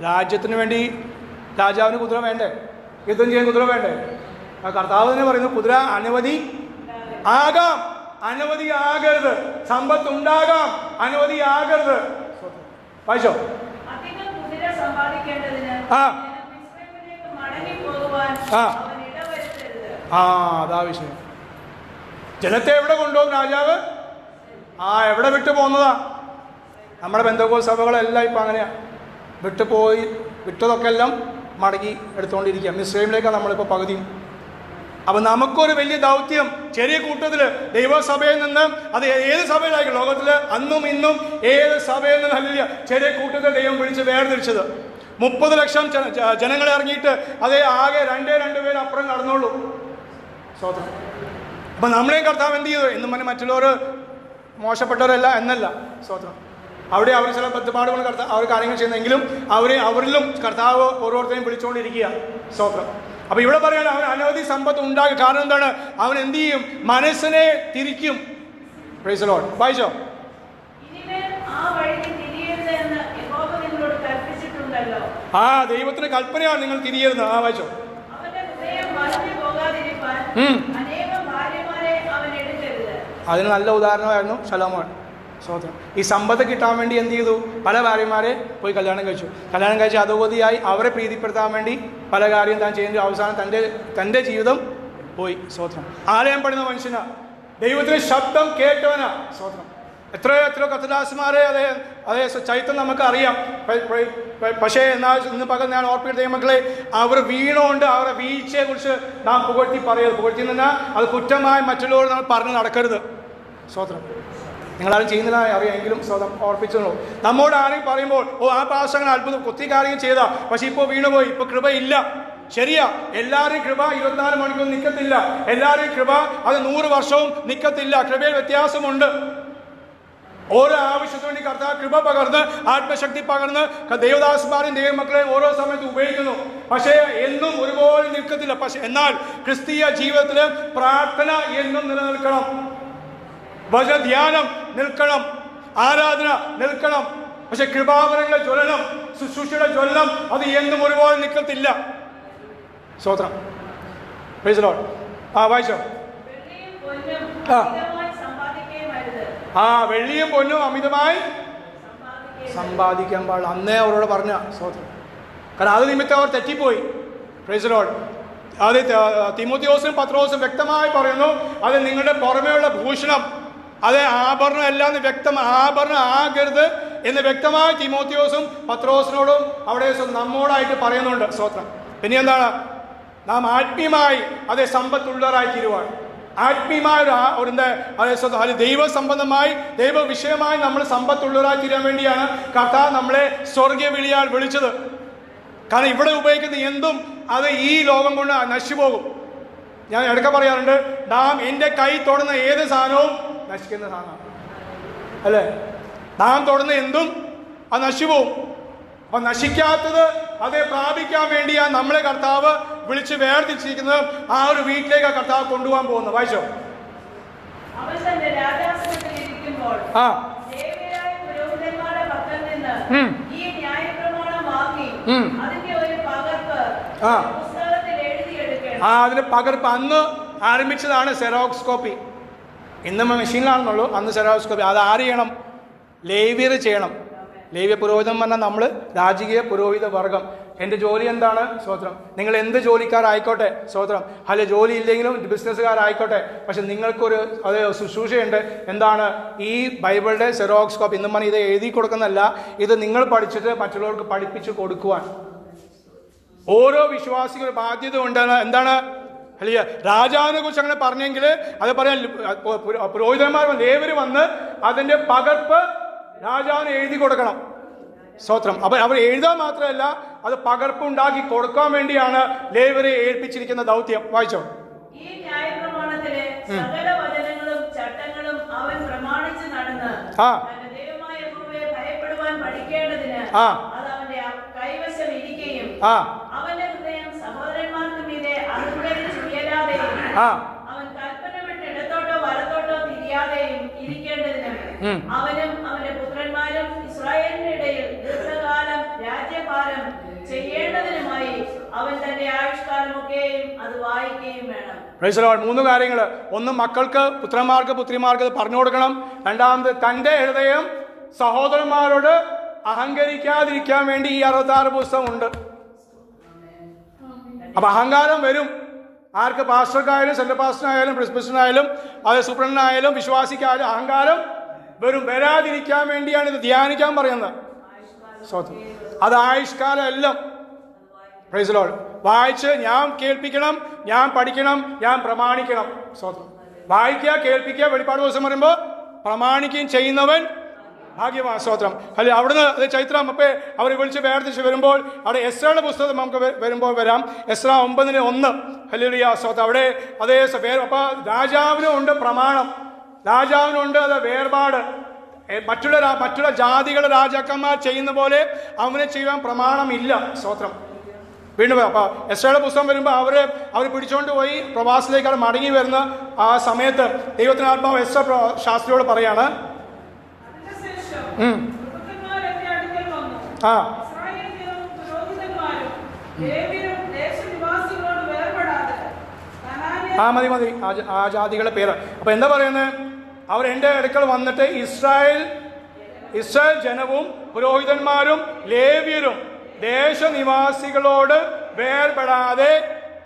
രാജ്യത്തിന് വേണ്ടി രാജാവിന് കുതിര വേണ്ടേ? യുദ്ധം ചെയ്യാൻ കുതിര വേണ്ടേ? കർത്താവ് തന്നെ പറയുന്നു, കുതിര അനവധി ആകാം, അനവധി ആകരുത്. സമ്പത്ത് ഉണ്ടാകാം, അനവധി ആകരുത്. വായിച്ചോ. അതാ വിഷയം. ജനത്തെ എവിടെ കൊണ്ടുപോകും രാജാവ്? എവിടെ വിട്ടു പോകുന്നതാ? നമ്മുടെ പെന്തക്കോസ്ത് സഭകളെല്ലാം ഇപ്പം അങ്ങനെയാ. വിട്ടതൊക്കെ എല്ലാം മടങ്ങി എടുത്തുകൊണ്ടിരിക്കുക. മിസ്രൈമിലേക്കാണ് നമ്മളിപ്പോൾ പകുതിയും. അപ്പം നമുക്കൊരു വലിയ ദൗത്യം, ചെറിയ കൂട്ടത്തിൽ ദൈവസഭയിൽ നിന്ന്, അത് ഏത് സഭയിലായിരിക്കും ലോകത്തിൽ അന്നും ഇന്നും ഏത് സഭയിൽ നിന്ന് അല്ല, ചെറിയ കൂട്ടത്തിൽ ദൈവം വിളിച്ച് വേർതിരിച്ചത്. 30 ലക്ഷം ജനങ്ങളെ ഇറങ്ങിയിട്ട് അതേ ആകെ 2 പേര് അപ്പുറം കടന്നുള്ളൂ. സ്വതന്ത്രം. അപ്പം നമ്മളെയും കർത്താവ് എന്ത് ചെയ്തു? എന്നും പറഞ്ഞ് മറ്റുള്ളവർ മോശപ്പെട്ടവരല്ല എന്നല്ല. സ്വതന്ത്രം. അവിടെ അവർ ചില ബന്ധപ്പാടുകൾ അവർ കാര്യങ്ങൾ ചെയ്യുന്നെങ്കിലും അവരിലും കർത്താവ് ഓരോരുത്തരെയും വിളിച്ചുകൊണ്ടിരിക്കുക. സ്വതന്ത്രം. അപ്പൊ ഇവിടെ പറയാണ് അവൻ അനവധി സമ്പത്ത് ഉണ്ടാകും. കാരണം എന്താണ്? അവൻ എന്ത് ചെയ്യും? മനസ്സിനെ തിരിക്കും. Price the Lord. വായിച്ചോ. ദൈവത്തിന് കൽപ്പനയാണ് നിങ്ങൾ തിരിയരുത്. വായിച്ചോ. അതിന് നല്ല ഉദാഹരണമായിരുന്നു ശലോമോൻ. സ്വതന്ത്രം. ഈ സമ്പത്ത് കിട്ടാൻ വേണ്ടി എന്ത് ചെയ്തു? പല ഭാര്യമാരെ പോയി കല്യാണം കഴിച്ചു. കല്യാണം കഴിച്ച് അധോഗതിയായി അവരെ പ്രീതിപ്പെടുത്താൻ വേണ്ടി പല കാര്യം താൻ ചെയ്യേണ്ട. അവസാനം തൻ്റെ ജീവിതം പോയി. സ്വതന്ത്രം. ആലയം പണിത മനുഷ്യനാ, ദൈവത്തിന്റെ ശബ്ദം കേട്ടവനാ. സ്വതന്ത്രം. എത്രയോ കത്തദാസന്മാരെ അതേ ചൈത്രം നമുക്ക് അറിയാം. പക്ഷേ എന്നാൽ ഇന്ന് പകൽ ഞാൻ ഓർപ്പിക്കുന്ന ദൈവമക്കളെ, അവർ വീണുകൊണ്ട് അവരുടെ വീഴ്ചയെ കുറിച്ച് നാം പുകഴ്ത്തി നിന്നാൽ അത് കുറ്റമായി മറ്റുള്ളവർ നമ്മൾ പറഞ്ഞു നടക്കരുത്. സ്വതന്ത്രം. നിങ്ങളാരും ചെയ്യുന്നില്ല അറിയാമെങ്കിലും സ്വതം ഓർപ്പിച്ചോളൂ. നമ്മോട് ആരെങ്കിലും പറയുമ്പോൾ ആ പാസ്റ്റർ അത്ഭുതം കുത്തി കാര്യങ്ങൾ ചെയ്താ, പക്ഷെ ഇപ്പോൾ വീണുപോയി, ഇപ്പോൾ കൃപയില്ല. ശരിയാ, എല്ലാവരും കൃപ 24 മണിക്കൂർ നിൽക്കത്തില്ല. എല്ലാവരും കൃപ അത് 100 വർഷവും നിൽക്കത്തില്ല. കൃപയിൽ വ്യത്യാസമുണ്ട്. ഓരോ ആവശ്യത്തിന് വേണ്ടി കർത്താവ് കൃപ പകർന്ന് ആത്മശക്തി പകർന്ന് ദേവദാസന്മാരെയും ദൈവമക്കളെയും ഓരോ സമയത്ത് ഉപയോഗിക്കുന്നു. പക്ഷേ എന്നും ഒരുപോലെ നിൽക്കത്തില്ല. പക്ഷെ എന്നാൽ ക്രിസ്തീയ ജീവിതത്തിൽ പ്രാർത്ഥന എന്നും നിലനിൽക്കണം. വചനധ്യാനം നിൽക്കണം. ആരാധന നിൽക്കണം. പക്ഷെ കൃപാവരങ്ങളുടെ ജ്വലനം, ശുശ്രൂഷയുടെ ജ്വലനം അത് എന്നും ഒരുപോലെ നിൽക്കത്തില്ല. സ്വതന്ത്രം. Praise the Lord. വായിച്ചോ. വെള്ളിയും പൊന്നും അമിതമായി സമ്പാദിക്കാൻ പാടില്ല. അന്നേ അവരോട് പറഞ്ഞ. സ്വതന്ത്രം. കാരണം അത് നിമിത്തം അവർ തെറ്റിപ്പോയി. Price the Lord. അത് തിമോത്തിയോസും പത്രോസും വ്യക്തമായി പറയുന്നു, അത് നിങ്ങളുടെ പുറമേയുള്ള ഭൂഷണം, അത് ആഭരണം എല്ലാം ആഭരണം ആകരുത് എന്ന് വ്യക്തമായി തിമോത്തിയോസും പത്രോസിനോടും അവിടെ നമ്മോടായിട്ട് പറയുന്നുണ്ട്. സ്വതന്ത്രം. പിന്നെ എന്താണ്? നാം ആത്മീയമായി അതേ സമ്പത്തുള്ളവരായി തീരുവാൻ, ആത്മീയമായ അതേ ദൈവസംബന്ധമായി ദൈവ വിഷയമായി നമ്മൾ സമ്പത്തുള്ളവരായി തീരാൻ വേണ്ടിയാണ് കർത്താവ് നമ്മളെ സ്വർഗീയ വിളിയാൽ വിളിച്ചത്. കാരണം ഇവിടെ ഉപയോഗിക്കുന്ന എന്തും അത് ഈ ലോകം കൊണ്ട് നശിച്ചുപോകും. ഞാൻ ഇടയ്ക്ക് പറയാറുണ്ട്, നാം എൻ്റെ കൈ തൊടുന്ന ഏത് സാധനവും നശിക്കുന്ന സാധനമാണ് അല്ലേ? നാം തൊടുന്ന എന്തും അത് നശിച്ചുപോകും. അപ്പൊ നശിക്കാത്തത് അതേ പ്രാപിക്കാൻ വേണ്ടിയാണ് നമ്മളെ കർത്താവ് വിളിച്ച് വേർതിരിച്ചിരിക്കുന്നത്. ആ ഒരു വീട്ടിലേക്ക് കർത്താവ് കൊണ്ടുപോകാൻ പോകുന്നത്. വായിച്ചോ. അതിന് പകർപ്പ് അന്ന് ആരംഭിച്ചതാണ് സെറോക്സ് കോപ്പി. ഇന്ന് മെഷീനിലാണെന്നുള്ളൂ. അന്ന് സെറോക്സ് കോപ്പി. അത് ആര് ചെയ്യണം? ലേവ്യർ ചെയ്യണം. ലേവ്യ പുരോഹിതം പറഞ്ഞാൽ നമ്മൾ രാജകീയ പുരോഹിത വർഗം. എൻ്റെ ജോലി എന്താണ്? സ്വതന്ത്രം. നിങ്ങൾ എന്ത് ജോലിക്കാരായിക്കോട്ടെ, സ്വതന്ത്രം. അല്ലെ ജോലി ഇല്ലെങ്കിലും ബിസിനസ്സുകാരായിക്കോട്ടെ, പക്ഷെ നിങ്ങൾക്കൊരു ശുശ്രൂഷയുണ്ട്. എന്താണ്? ഈ ബൈബിളിൻ്റെ സെറോക്സ് കോപ്പി. ഇന്നും പറഞ്ഞാൽ ഇത് എഴുതി കൊടുക്കുന്നതല്ല, ഇത് നിങ്ങൾ പഠിച്ചിട്ട് മറ്റുള്ളവർക്ക് പഠിപ്പിച്ച് കൊടുക്കുവാൻ ഓരോ വിശ്വാസികളും ബാധ്യത ഉണ്ട്. എന്താണ്? അല്ലേ, രാജാവിനെ കുറിച്ച് അങ്ങനെ പറഞ്ഞെങ്കിൽ അത് പറയാൻ പുരോഹിതന്മാർ ലേവ്യർ വന്ന് അതിൻ്റെ പകർപ്പ് രാജാവിന് എഴുതി കൊടുക്കണം. സ്തോത്രം. അപ്പൊ അവർ എഴുതാൻ മാത്രമല്ല, അത് പകർപ്പ് ഉണ്ടാക്കി കൊടുക്കാൻ വേണ്ടിയാണ് ലേവ്യരെ ഏൽപ്പിച്ചിരിക്കുന്ന ദൗത്യം. വായിച്ചോ. ഈ ന്യായപ്രമാണത്തിലെ സകല വചനങ്ങളും ചട്ടങ്ങളും അവൻ പ്രമാണിച്ച് നടന്ന് ദൈവമായ യഹോവയെ ഭയപ്പെടുവാൻ പഠിക്കേണ്ടതിന് അത് അവന്റെ കൈവശം ഇരിക്കുകയും അവന്റെ ഹൃദയം സഹോദരന്മാർക്ക് മീതെ അഹങ്കരിച്ചുയരാതെയും അവൻ കൽപ്പന വിട്ട് ഇടത്തോട്ടോ വലത്തോട്ടോ തിരിയാതെയും ഇരിക്കേണ്ടതിന് അവനും അവന്റെ പുത്രന്മാരും ഇസ്രായേലിന്റെ ഇടയിൽ പ്രൈസ് ദി ലോർഡ്. 3 കാര്യങ്ങൾ. ഒന്ന്, മക്കൾക്ക് പുത്രന്മാർക്ക് പുത്രിമാർക്ക് ഇത് പറഞ്ഞു കൊടുക്കണം. രണ്ടാമത്, തൻ്റെ ഹൃദയം സഹോദരന്മാരോട് അഹങ്കരിക്കാതിരിക്കാൻ വേണ്ടി ഈ 66 പുസ്തകം ഉണ്ട്. അപ്പൊ അഹങ്കാരം വരും. ആർക്ക്? പാസ്റ്റർക്കായാലും സെൻട്രൽ പാസ്റ്ററിനായാലും പ്രിസ്ബിറ്ററിനായാലും അത് സൂപ്രണ്ടിനായാലും വിശ്വാസിക്കായാലും അഹങ്കാരം വരും. വരാതിരിക്കാൻ വേണ്ടിയാണ് ഇത് ധ്യാനിക്കാൻ പറയുന്നത്. അത് ആയുഷ്കാലം എല്ലാം. Price the Lord. വായിച്ച് ഞാൻ കേൾപ്പിക്കണം, ഞാൻ പഠിക്കണം, ഞാൻ പ്രമാണിക്കണം. വായിക്കുക, കേൾപ്പിക്കുക, വെളിപ്പാട് ദിവസം പറയുമ്പോൾ പ്രമാണിക്കുകയും ചെയ്യുന്നവൻ ഭാഗ്യവാൻ. സ്തോത്രം. അല്ലെ, അവിടുന്ന് അത് ചൈത്രം അപ്പേ അവർ വിളിച്ച് വേർതിരിച്ച് വരുമ്പോൾ അവിടെ എസ്രയുടെ പുസ്തകം നമുക്ക് വരുമ്പോൾ വരാം. എസ്ര 9:1. ഹല്ലേലൂയ. സ്തോത്രം. അവിടെ അതേ അപ്പൊ രാജാവിനും ഉണ്ട് പ്രമാണം, രാജാവിനുണ്ട് അത് വേർപാട്. മറ്റുള്ള ജാതികളുടെ രാജാക്കന്മാർ ചെയ്യുന്ന പോലെ അവനെ ചെയ്യാൻ പ്രമാണമില്ല. സ്തോത്രം. വീണ്ടും അപ്പൊ എസ്രയുടെ പുസ്തകം വരുമ്പോൾ അവർ പിടിച്ചുകൊണ്ട് പോയി പ്രവാസത്തിലേക്ക് അവർ മടങ്ങി വരുന്ന ആ സമയത്ത് ദൈവത്തിന് ആത്മാവ് എസ്ര ശാസ്ത്രിയോട് പറയാണ്, മതി ആ ജാതികളുടെ പേര്. അപ്പൊ എന്താ പറയുന്നത്? അവർ എൻ്റെ അടുക്കൽ വന്നിട്ട് ഇസ്രായേൽ ജനവും പുരോഹിതന്മാരും ലേവ്യരും ദേശനിവാസികളോട് വേർപെടാതെ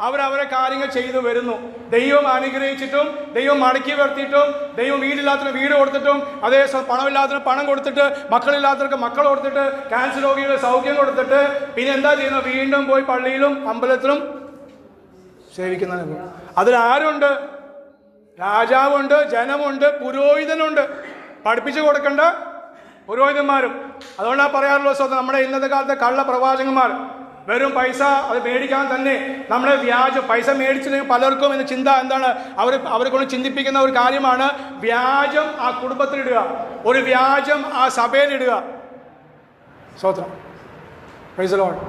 അവരവരെ കാര്യങ്ങൾ ചെയ്തു വരുന്നു. ദൈവം അനുഗ്രഹിച്ചിട്ടും ദൈവം മടക്കി വരുത്തിയിട്ടും ദൈവം വീടില്ലാത്തതിന് വീട് കൊടുത്തിട്ടും അതേ പണമില്ലാത്തതിന് പണം കൊടുത്തിട്ട് മക്കളില്ലാത്തവർക്ക് മക്കൾ കൊടുത്തിട്ട് ക്യാൻസർ രോഗികളെ സൗഖ്യം കൊടുത്തിട്ട് പിന്നെ എന്താ ചെയ്യുന്നത്? വീണ്ടും പോയി പള്ളിയിലും അമ്പലത്തിലും സേവിക്കുന്നതിന്. അതിലാരുണ്ട്? രാജാവുണ്ട്, ജനമുണ്ട്, പുരോഹിതനുണ്ട്. പഠിപ്പിച്ചു കൊടുക്കേണ്ട പുരോഹിതന്മാരും. അതുകൊണ്ടാണ് പറയാറുള്ള സ്വന്തം നമ്മുടെ ഇന്നത്തെ കാലത്തെ കള്ള പ്രവാചകന്മാർ വെറും പൈസ അത് മേടിക്കാൻ തന്നെ നമ്മളെ പൈസ മേടിച്ചില്ലെങ്കിൽ പലർക്കും എന്ന ചിന്ത എന്താണ്? അവരെ കൊണ്ട് ചിന്തിപ്പിക്കുന്ന ഒരു കാര്യമാണ് വ്യാജം ആ കുടുംബത്തിലിടുക, ഒരു വ്യാജം ആ സഭയിലിടുക. സ്തോത്രം. Price the Lord.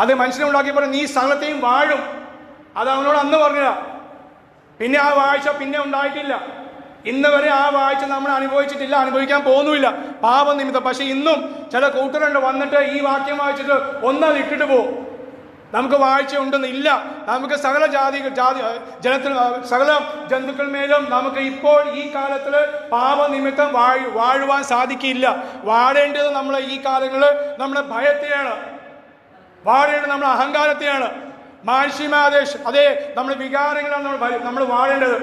അത് മനുഷ്യനെ ഉണ്ടാക്കി പറയും നീ സകലത്തെയും വാഴും. അത് അവനോട് അന്ന് പറഞ്ഞതാ. പിന്നെ ആ വാഴ്ച പിന്നെ ഉണ്ടായിട്ടില്ല. ഇന്ന് വരെ ആ വാഴ്ച നമ്മൾ അനുഭവിച്ചിട്ടില്ല, അനുഭവിക്കാൻ പോകുന്നുമില്ല പാപനിമിത്തം. പക്ഷെ ഇന്നും ചില കൂട്ടരുണ്ട് വന്നിട്ട് ഈ വാക്യം വായിച്ചിട്ട് ഒന്നത് ഇട്ടിട്ട് പോകും. നമുക്ക് വാഴ്ച ഉണ്ടെന്നില്ല. നമുക്ക് സകല ജനത്തിൽ സകല ജന്തുക്കൾ നമുക്ക് ഇപ്പോൾ ഈ കാലത്തിൽ പാപനിമിത്തം വാഴുവാൻ സാധിക്കില്ല. വാഴേണ്ടത് നമ്മൾ ഈ കാലങ്ങളിൽ നമ്മുടെ ഭയത്തെയാണ്, വാഴേണ്ടത് നമ്മുടെ അഹങ്കാരത്തെയാണ്, മാനുഷികമാദേശം അതേ നമ്മുടെ വികാരങ്ങളാണ് നമ്മൾ വാഴേണ്ടത്.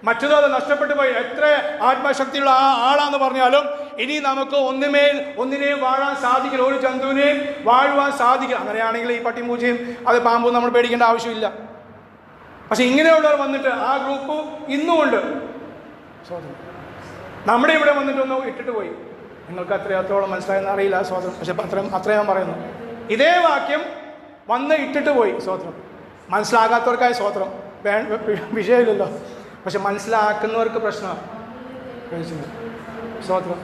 മറ്റത് അത് നഷ്ടപ്പെട്ടു പോയി. എത്ര ആത്മശക്തിയുള്ള ആളാന്ന് പറഞ്ഞാലും ഇനി നമുക്ക് ഒന്നിനെയും വാഴാൻ സാധിക്കില്ല, ഒരു ജന്തുവിനെയും വാഴുവാൻ സാധിക്കില്ല. അങ്ങനെയാണെങ്കിൽ ഈ പട്ടിയും പൂച്ചയും അത് പാമ്പും നമ്മൾ പേടിക്കേണ്ട ആവശ്യമില്ല. പക്ഷെ ഇങ്ങനെയുള്ളവർ വന്നിട്ട് ആ ഗ്രൂപ്പ് ഇന്നും ഉണ്ട്. നമ്മുടെ ഇവിടെ വന്നിട്ടൊന്ന് ഇട്ടിട്ട് പോയി. നിങ്ങൾക്ക് അത്രത്തോളം മനസ്സിലായെന്ന് അറിയില്ല സ്വാതന്ത്ര്യം. പക്ഷെ അത്രയും ഞാൻ പറയുന്നു. ഇതേ വാക്യം വന്ന് ഇട്ടിട്ട് പോയി. സ്തോത്രം. മനസ്സിലാകാത്തവർക്കായ സ്തോത്രം, വിഷയമില്ലല്ലോ. പക്ഷെ മനസ്സിലാക്കുന്നവർക്ക് പ്രശ്നമാണ്. സ്തോത്രം.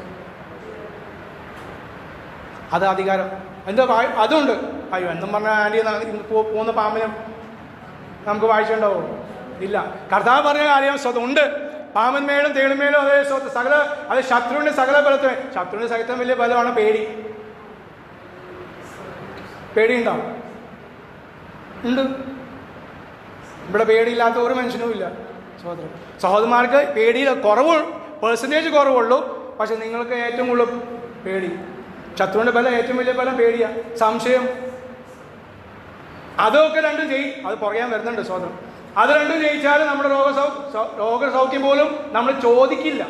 അത് അധികാരം എന്താ അതുണ്ട്. അയ്യോ എന്നും പറഞ്ഞാൽ ആൻറ്റി പോകുന്ന പാമ്പിനും നമുക്ക് വായിച്ച ഉണ്ടാവോ? ഇല്ല. കർത്താവ് പറഞ്ഞ കാര്യം സ്വതം ഉണ്ട്. പാമ്പന്മേലും തേളുമേലും അതേ സ്വത്ത് സകല അത് ശത്രുവിന്റെ സകല ബലത്തെ. ശത്രുവിന്റെ സകലം വലിയ ബലമാണ് പേടി. പേടിയുണ്ടാവും. ഉണ്ട്. ഇവിടെ പേടിയില്ലാത്ത ഒരു മനുഷ്യനും ഇല്ല. സഹോദരന്മാർക്ക് പേടിയിൽ പെർസെൻറ്റേജ് കുറവുള്ളൂ. പക്ഷെ നിങ്ങൾക്ക് ഏറ്റവും കൂടുതൽ പേടി, ശത്രുവിന്റെ ബലം, ഏറ്റവും വലിയ ബലം പേടിയാ, സംശയം. അതൊക്കെ രണ്ടും അത് പുറകെ വരുന്നുണ്ട് സഹോദരൻ. അത് രണ്ടും ജയിച്ചാലും നമ്മുടെ രോഗസൗഖ്യം പോലും നമ്മൾ ചോദിക്കില്ല.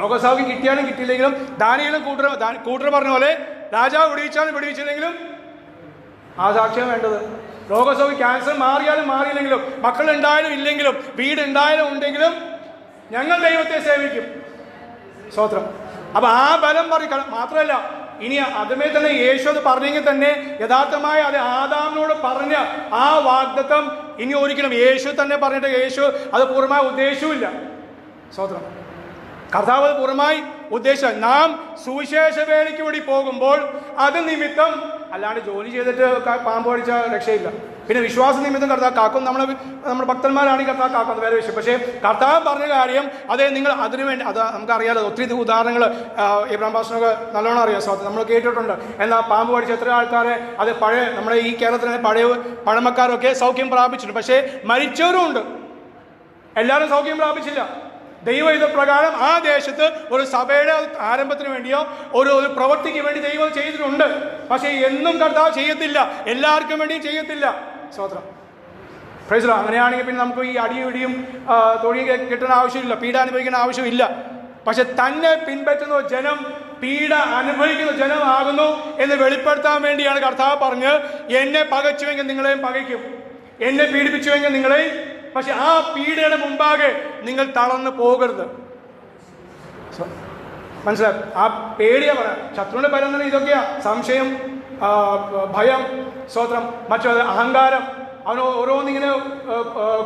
രോഗസൗഖ്യം കിട്ടിയാലും കിട്ടിയില്ലെങ്കിലും ദാനിയേലും കൂട്ടർ പറഞ്ഞ പോലെ രാജാവ് വിടിവിച്ചാലും വിടിവിച്ചില്ലെങ്കിലും ആ സാക്ഷ്യം വേണ്ടത്. രോഗസൗഖ്യം ക്യാൻസർ മാറിയാലും മാറിയില്ലെങ്കിലും മക്കളുണ്ടായാലും ഇല്ലെങ്കിലും വീടുണ്ടായാലും ഉണ്ടെങ്കിലും ഞങ്ങൾ ദൈവത്തെ സേവിക്കും. സ്തോത്രം. അപ്പൊ ആ ബലം മാത്രമല്ല, ഇനി അതുമേ തന്നെ യേശു അത് പറഞ്ഞെങ്കിൽ തന്നെ യഥാർത്ഥമായി അത് ആദാമിനോട് പറഞ്ഞ ആ വാഗ്ദത്തം ഇനി ഒരിക്കലും യേശു തന്നെ പറഞ്ഞിട്ട് യേശു അത് പൂർണ്ണമായി ഉദ്ദേശവുമില്ല. സ്തോത്രം. കർത്താവ് അത് പൂർണ്ണമായി ഉദ്ദേശിച്ച നാം സുവിശേഷ വേലയ്ക്ക് വേണ്ടി പോകുമ്പോൾ അത് നിമിത്തം അല്ലാണ്ട് ജോലി ചെയ്തിട്ട് പാമ്പ് പഠിച്ച രക്ഷയില്ല. പിന്നെ വിശ്വാസ നിമിത്തം കർത്താവ് കാക്കും. നമ്മുടെ ഭക്തന്മാരാണെങ്കിൽ കർത്താവ് കാക്കും, വേറെ വിഷയം. പക്ഷേ കർത്താവ് പറഞ്ഞ കാര്യം അതേ നിങ്ങൾ അതിനുവേണ്ടി അത് നമുക്കറിയാലോ. ഒത്തിരി ഉദാഹരണങ്ങൾ ഇബ്രാഹിം പാസ്റ്ററിനൊക്കെ നല്ലോണം അറിയാം. സ്വാതന്ത്ര്യം നമ്മൾ കേട്ടിട്ടുണ്ട്. എന്നാൽ പാമ്പ് പഠിച്ച എത്ര ആൾക്കാരെ നമ്മുടെ ഈ കേരളത്തിലെ പഴമക്കാരൊക്കെ സൗഖ്യം പ്രാപിച്ചിട്ടുണ്ട്. പക്ഷേ മരിച്ചവരും ഉണ്ട്. എല്ലാവരും സൗഖ്യം പ്രാപിച്ചില്ല. ദൈവം ഇത് പ്രകാരം ആ ദേശത്ത് ഒരു സഭയുടെ ആരംഭത്തിന് വേണ്ടിയോ ഒരു പ്രവൃത്തിക്ക് വേണ്ടി ദൈവം ചെയ്തിട്ടുണ്ട്. പക്ഷേ എന്നും കർത്താവ് ചെയ്യത്തില്ല, എല്ലാവർക്കും വേണ്ടിയും ചെയ്യത്തില്ല. സ്തോത്രം. Praise Lord. അങ്ങനെയാണെങ്കിൽ പിന്നെ നമുക്ക് ഈ അടിയും ഇടിയും തൊഴിൽ കിട്ടുന്ന ആവശ്യമില്ല, പീഡ അനുഭവിക്കുന്ന ആവശ്യമില്ല. പക്ഷെ തന്നെ പിൻപറ്റുന്ന ജനം പീഡ അനുഭവിക്കുന്ന ജനമാകുന്നു എന്ന് വെളിപ്പെടുത്താൻ വേണ്ടിയാണ് കർത്താവ് പറഞ്ഞ്, എന്നെ പകച്ചുവെങ്കിൽ നിങ്ങളെയും പകയ്ക്കും, എന്നെ പീഡിപ്പിച്ചുവെങ്കിൽ നിങ്ങളെയും. പക്ഷെ ആ പീഡയുടെ മുമ്പാകെ നിങ്ങൾ തളർന്നു പോകരുത്. മനസ്സിലായി? ആ പേടിയാ പറയാം. ശത്രുവിന്റെ പരന്തന ഇതൊക്കെയാ: സംശയം, ഭയം, സ്തോത്രം, മറ്റൊരു അഹങ്കാരം. അവന് ഓരോന്നിങ്ങനെ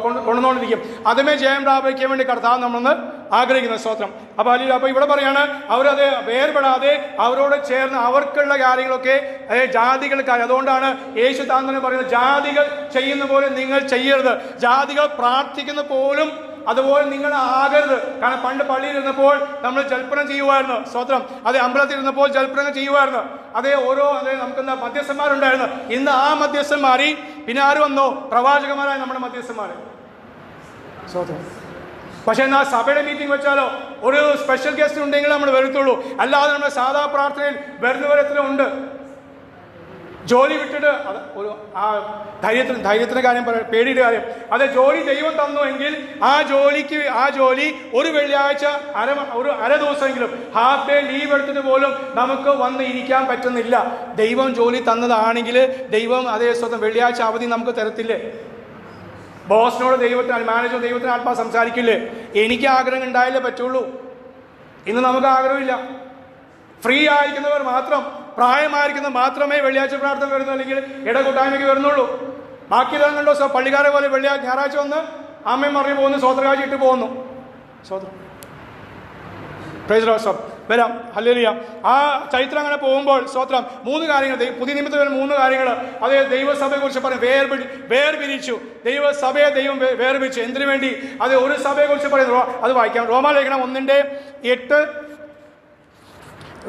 കൊണ്ടുവന്നുകൊണ്ടിരിക്കും. അതുമേ ജയം പ്രാപിക്കാൻ വേണ്ടി കർത്താവ് നമ്മളൊന്ന് ആഗ്രഹിക്കുന്ന സ്തോത്രം. അപ്പോൾ ഇവിടെ പറയാണ്, അവരത് വേർപെടാതെ അവരോട് ചേർന്ന് അവർക്കുള്ള കാര്യങ്ങളൊക്കെ ജാതികൾക്കായി. അതുകൊണ്ടാണ് യേശു താൻ തന്നെ പറയുന്നത്, ജാതികൾ ചെയ്യുന്ന പോലെ നിങ്ങൾ ചെയ്യരുത്. ജാതികൾ പ്രാർത്ഥിക്കുന്ന പോലും അതുപോലെ നിങ്ങൾ ആകരുത്. കാരണം പണ്ട് പള്ളിയിൽ ഇരുന്നപ്പോൾ നമ്മൾ ജൽപ്പനം ചെയ്യുമായിരുന്നു. സ്തോത്രം. അതെ, അമ്പലത്തിൽ ഇരുന്നപ്പോൾ ജൽപ്പനം ചെയ്യുമായിരുന്നു. അതേ നമുക്കെന്താ മധ്യസ്ഥന്മാരുണ്ടായിരുന്നു. ഇന്ന് ആ മധ്യസ്ഥന്മാരി പിന്നെ ആര് വന്നു? പ്രവാചകന്മാരായ നമ്മുടെ മധ്യസ്ഥന്മാർ. സ്തോത്രം. പക്ഷെ എന്നാൽ സഭയുടെ മീറ്റിംഗ് വെച്ചാലോ ഒരു സ്പെഷ്യൽ ഗസ്റ്റ് ഉണ്ടെങ്കിൽ നമ്മൾ വരത്തുള്ളൂ. അല്ലാതെ നമ്മുടെ സാധാ പ്രാർത്ഥനയിൽ വരുന്നവരത്തിലുണ്ട്. ജോലി വിട്ടിട്ട് ഒരു ധൈര്യത്തിന്റെ കാര്യം പറയാം, പേടിയുടെ കാര്യം. അതെ, ജോലി ദൈവം തന്നു എങ്കിൽ ആ ജോലി ഒരു വെള്ളിയാഴ്ച ഒരു അര ദിവസമെങ്കിലും ഹാഫ് ഡേ ലീവ് എടുത്തിട്ട് പോലും നമുക്ക് വന്ന് ഇരിക്കാൻ പറ്റുന്നില്ല. ദൈവം ജോലി തന്നതാണെങ്കിൽ ദൈവം അതേ സ്വന്തം വെള്ളിയാഴ്ച അവധി നമുക്ക് തരത്തില്ലേ? ബോസിനോട് മാനേജർ ദൈവത്തിന് ആത്മാ സംസാരിക്കില്ലേ? എനിക്ക് ആഗ്രഹം ഉണ്ടായാലേ പറ്റുള്ളൂ. ഇന്ന് നമുക്ക് ആഗ്രഹമില്ല. ഫ്രീ ആയിരിക്കുന്നവർ മാത്രം, പ്രായമായിരിക്കുന്നത് മാത്രമേ വെള്ളിയാഴ്ച പ്രാർത്ഥന വരുന്നു, അല്ലെങ്കിൽ ഇടകൂട്ടായ്മയ്ക്ക് വരുന്നുള്ളൂ. ബാക്കിയെല്ലാം കണ്ടോ പള്ളിക്കാരെ പോലെ ഞായറാഴ്ച വന്ന് അമ്മയും മറിഞ്ഞു പോകുന്നു, സ്വോത്രകാഴ്ച ഇട്ട് പോകുന്നു. സ്വോത്രം. Price the Lord. വരാം. ഹല്ലേലൂയ. ആ ചരിത്രം അങ്ങനെ പോകുമ്പോൾ സ്തോത്രം 3 കാര്യങ്ങൾ, പുതിയ നിമിത്തം വരുന്ന 3 കാര്യങ്ങൾ. അതേ, ദൈവസഭയെ കുറിച്ച് പറയും, വേർപിരിച്ചു. ദൈവസഭയെ ദൈവം വേർപിരിച്ചു. എന്തിനു വേണ്ടി? അത് ഒരു സഭയെ കുറിച്ച് പറയുന്നു. അത് വായിക്കാം. റോമാലേഖനം 1:8.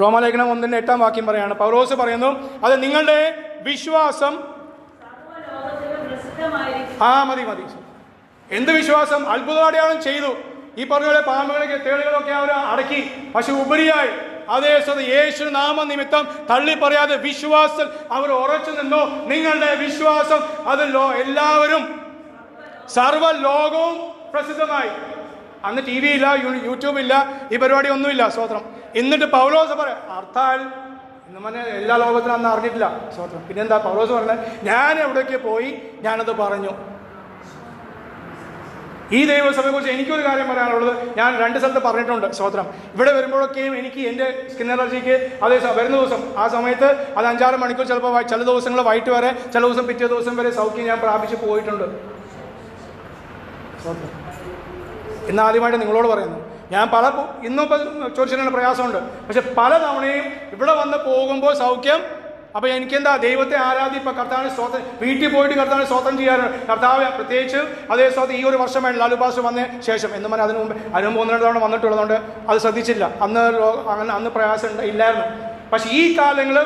റോമാലേഖനം 1:8 വാക്യം പറയാണ്. പൗലോസ് പറയുന്നു, അത് നിങ്ങളുടെ വിശ്വാസം. മതി. എന്ത് വിശ്വാസം? അത്ഭുതം ചെയ്തു. ഈ പറഞ്ഞ പോലെ പാമ്പുകളൊക്കെ തേളുകളൊക്കെ അവർ അടക്കി. പക്ഷെ ഉപരിയായി അതേ യേശു നാമനിമിത്തം തള്ളി പറയാതെ വിശ്വാസം അവർ ഉറച്ചു നിന്നു. നിങ്ങളുടെ വിശ്വാസം അത് എല്ലാവരും സർവ്വലോകവും പ്രസിദ്ധമായി. അന്ന് TV ഇല്ല, യൂട്യൂബ് ഇല്ല, ഈ പരിപാടി ഒന്നുമില്ല. സ്തോത്രം. എന്നിട്ട് പൗലോസ് പറയാം, അർത്ഥാൽ ഇന്ന് എല്ലാ ലോകത്തിനും അന്ന് അറിഞ്ഞിട്ടില്ല. സ്തോത്രം. പിന്നെന്താ പൗലോസ് പറഞ്ഞത്? ഞാൻ എവിടേക്ക് പോയി ഞാനത് പറഞ്ഞു. ഈ ദൈവസഭയെ കുറിച്ച് എനിക്കൊരു കാര്യം പറയാനുള്ളത്, ഞാൻ 2 സ്ഥലത്ത് പറഞ്ഞിട്ടുണ്ട്. സ്തോത്രം. ഇവിടെ വരുമ്പോഴൊക്കെയും എനിക്ക് എൻ്റെ സ്കിൻ അലർജിക്ക് അതേ വരുന്ന ദിവസം ആ സമയത്ത് അത് 5-6 മണിക്കൂർ, ചിലപ്പോൾ ചില ദിവസങ്ങൾ വൈകിട്ട് വരെ, ചില ദിവസം പിറ്റേ ദിവസം വരെ സൗഖ്യം ഞാൻ പ്രാപിച്ച് പോയിട്ടുണ്ട്. സ്തോത്രം. ഇന്ന് ആദ്യമായിട്ട് നിങ്ങളോട് പറയുന്നു, ഞാൻ ഇന്നിപ്പോൾ ചോദിച്ചതിനുള്ള പ്രയാസമുണ്ട്. പക്ഷെ പല തവണയും ഇവിടെ വന്ന് പോകുമ്പോൾ സൗഖ്യം. അപ്പോൾ എനിക്കെന്താ, ദൈവത്തെ ആരാധിപ്പോൾ കർത്താവിന് സ്വതം വീട്ടിൽ പോയിട്ട് കർത്താവിന് സ്വതം ചെയ്യാറുണ്ട്. കർത്താവ് പ്രത്യേകിച്ച് അതേ സ്വതം ഈ ഒരു വർഷമായി ലാലു പാസ്റ്റർ വന്ന ശേഷം എന്ന് പറഞ്ഞാൽ അതിന് മുമ്പ് 1-2 തവണ വന്നിട്ടുള്ളതുകൊണ്ട് അത് ശ്രദ്ധിച്ചില്ല. അന്ന് പ്രയാസം ഇല്ലായിരുന്നു. പക്ഷെ ഈ കാലങ്ങൾ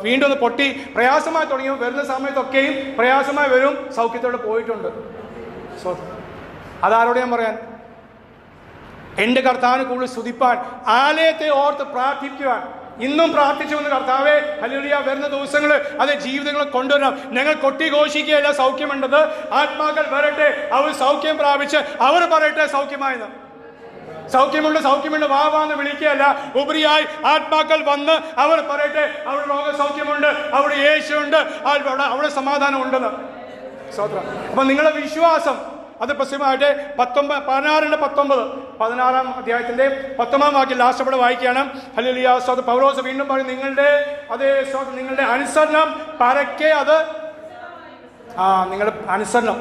വീണ്ടും ഒന്ന് പൊട്ടി പ്രയാസമായി തുടങ്ങി. വരുന്ന സമയത്തൊക്കെയും പ്രയാസമായി വരും, സൗഖ്യത്തോടെ പോയിട്ടുണ്ട്. സ്വതം. അതാരോട് ഞാൻ പറയാൻ? എൻ്റെ കർത്താവിന് കൂടുതൽ സ്തുതിപ്പാൻ, ആലയത്തെ ഓർത്ത് പ്രാർത്ഥിക്കുവാൻ. ഇന്നും പ്രാർത്ഥിച്ചു വന്ന് കർത്താവേ ഹല്ലേലൂയ, വരുന്ന ദിവസങ്ങൾ അതേ ജീവിതങ്ങൾ കൊണ്ടുവരണം. ഞങ്ങൾ കൊട്ടിഘോഷിക്കുകയല്ല സൗഖ്യമുണ്ടത്. ആത്മാക്കൾ വരട്ടെ, അവർ സൗഖ്യം പ്രാപിച്ച് അവർ പറയട്ടെ സൗഖ്യമായെന്ന്. സൗഖ്യമുണ്ട് വാവാന്ന് വിളിക്കുകയല്ല, ഉപരിയായി ആത്മാക്കൾ വന്ന് അവർ പറയട്ടെ അവിടെ രോഗസൗഖ്യമുണ്ട്, അവിടെ യേശുണ്ട്, അവിടെ സമാധാനം ഉണ്ടെന്ന്. സ്തോത്രം. അപ്പം നിങ്ങളുടെ വിശ്വാസം അത് പ്രസിദ്ധമായിട്ട് 16-19 അധ്യായത്തിന്റെ 19 വാക്യം ലാസ്റ്റ് അവിടെ വായിക്കുകയാണ്. ഹല്ലേലൂയ. പൗലോസ് വീണ്ടും പറയും, നിങ്ങളുടെ അനുസരണം പരക്കെ അത് നിങ്ങളുടെ അനുസരണം.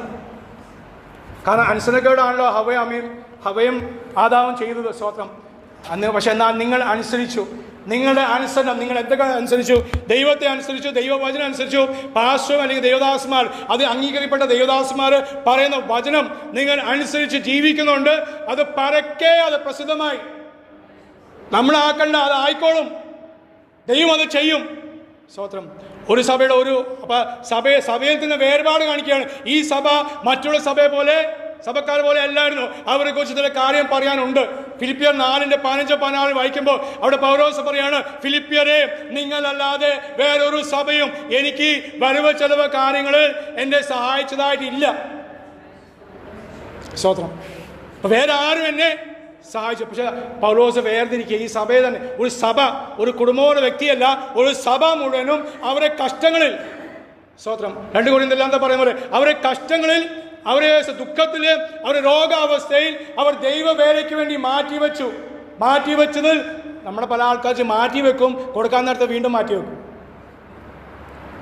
കാരണം അനുസരണക്കേടാണല്ലോ ഹവയും ആദാവും ചെയ്തത്. സ്തോത്രം. പക്ഷെ എന്നാൽ നിങ്ങൾ അനുസരിച്ചു. നിങ്ങളുടെ അനുസരണം, നിങ്ങൾ എന്തൊക്കെ അനുസരിച്ചു? ദൈവത്തെ അനുസരിച്ചു, ദൈവവചനം അനുസരിച്ചു. പാസ്റ്റർ അല്ലെങ്കിൽ ദേവദാസന്മാർ, അത് അംഗീകരിക്കപ്പെട്ട ദേവദാസന്മാർ പറയുന്ന വചനം നിങ്ങൾ അനുസരിച്ച് ജീവിക്കുന്നുണ്ട്. അത് പരക്കെ അത് പ്രസിദ്ധമായി. നമ്മളാക്കണ്ട, അത് ആയിക്കോളും. ദൈവം അത് ചെയ്യും. സ്തോത്രം. ഒരു സഭയുടെ സഭയിൽ തന്നെ വേർപാട് കാണിക്കുകയാണ്. ഈ സഭ മറ്റുള്ള സഭയെ പോലെ സഭക്കാർ പോലെ അല്ലായിരുന്നു. അവരെ കുറിച്ച് ചില കാര്യം പറയാനുണ്ട്. ഫിലിപ്പിയർ 4:15-16 വായിക്കുമ്പോൾ അവിടെ പൗലോസ് പറയാണ്, ഫിലിപ്പിയരെ, നിങ്ങളല്ലാതെ വേറൊരു സഭയും എനിക്ക് വരവ് ചെലവ് കാര്യങ്ങളിൽ എന്നെ സഹായിച്ചതായിട്ടില്ല. സ്തോത്രം. വേറെ ആരും എന്നെ സഹായിച്ചു. പക്ഷെ പൗലോസ് വേർതിരിക്കുക, ഈ സഭയെ തന്നെ, ഒരു സഭ, ഒരു കുടുംബമോ വ്യക്തിയല്ല, ഒരു സഭ മുഴുവനും അവരെ കഷ്ടങ്ങളിൽ, സ്തോത്രം, 2 കൊരിന്ത്യർ എന്താ പറയുന്നത്, അവരെ കഷ്ടങ്ങളിൽ, അവരെ ദുഃഖത്തിൽ, അവരുടെ രോഗാവസ്ഥയിൽ അവർ ദൈവവേലയ്ക്ക് വേണ്ടി മാറ്റിവെച്ചതിൽ നമ്മുടെ പല ആൾക്കാർ മാറ്റിവെക്കും, കൊടുക്കാൻ നേരത്തെ വീണ്ടും മാറ്റിവെക്കും.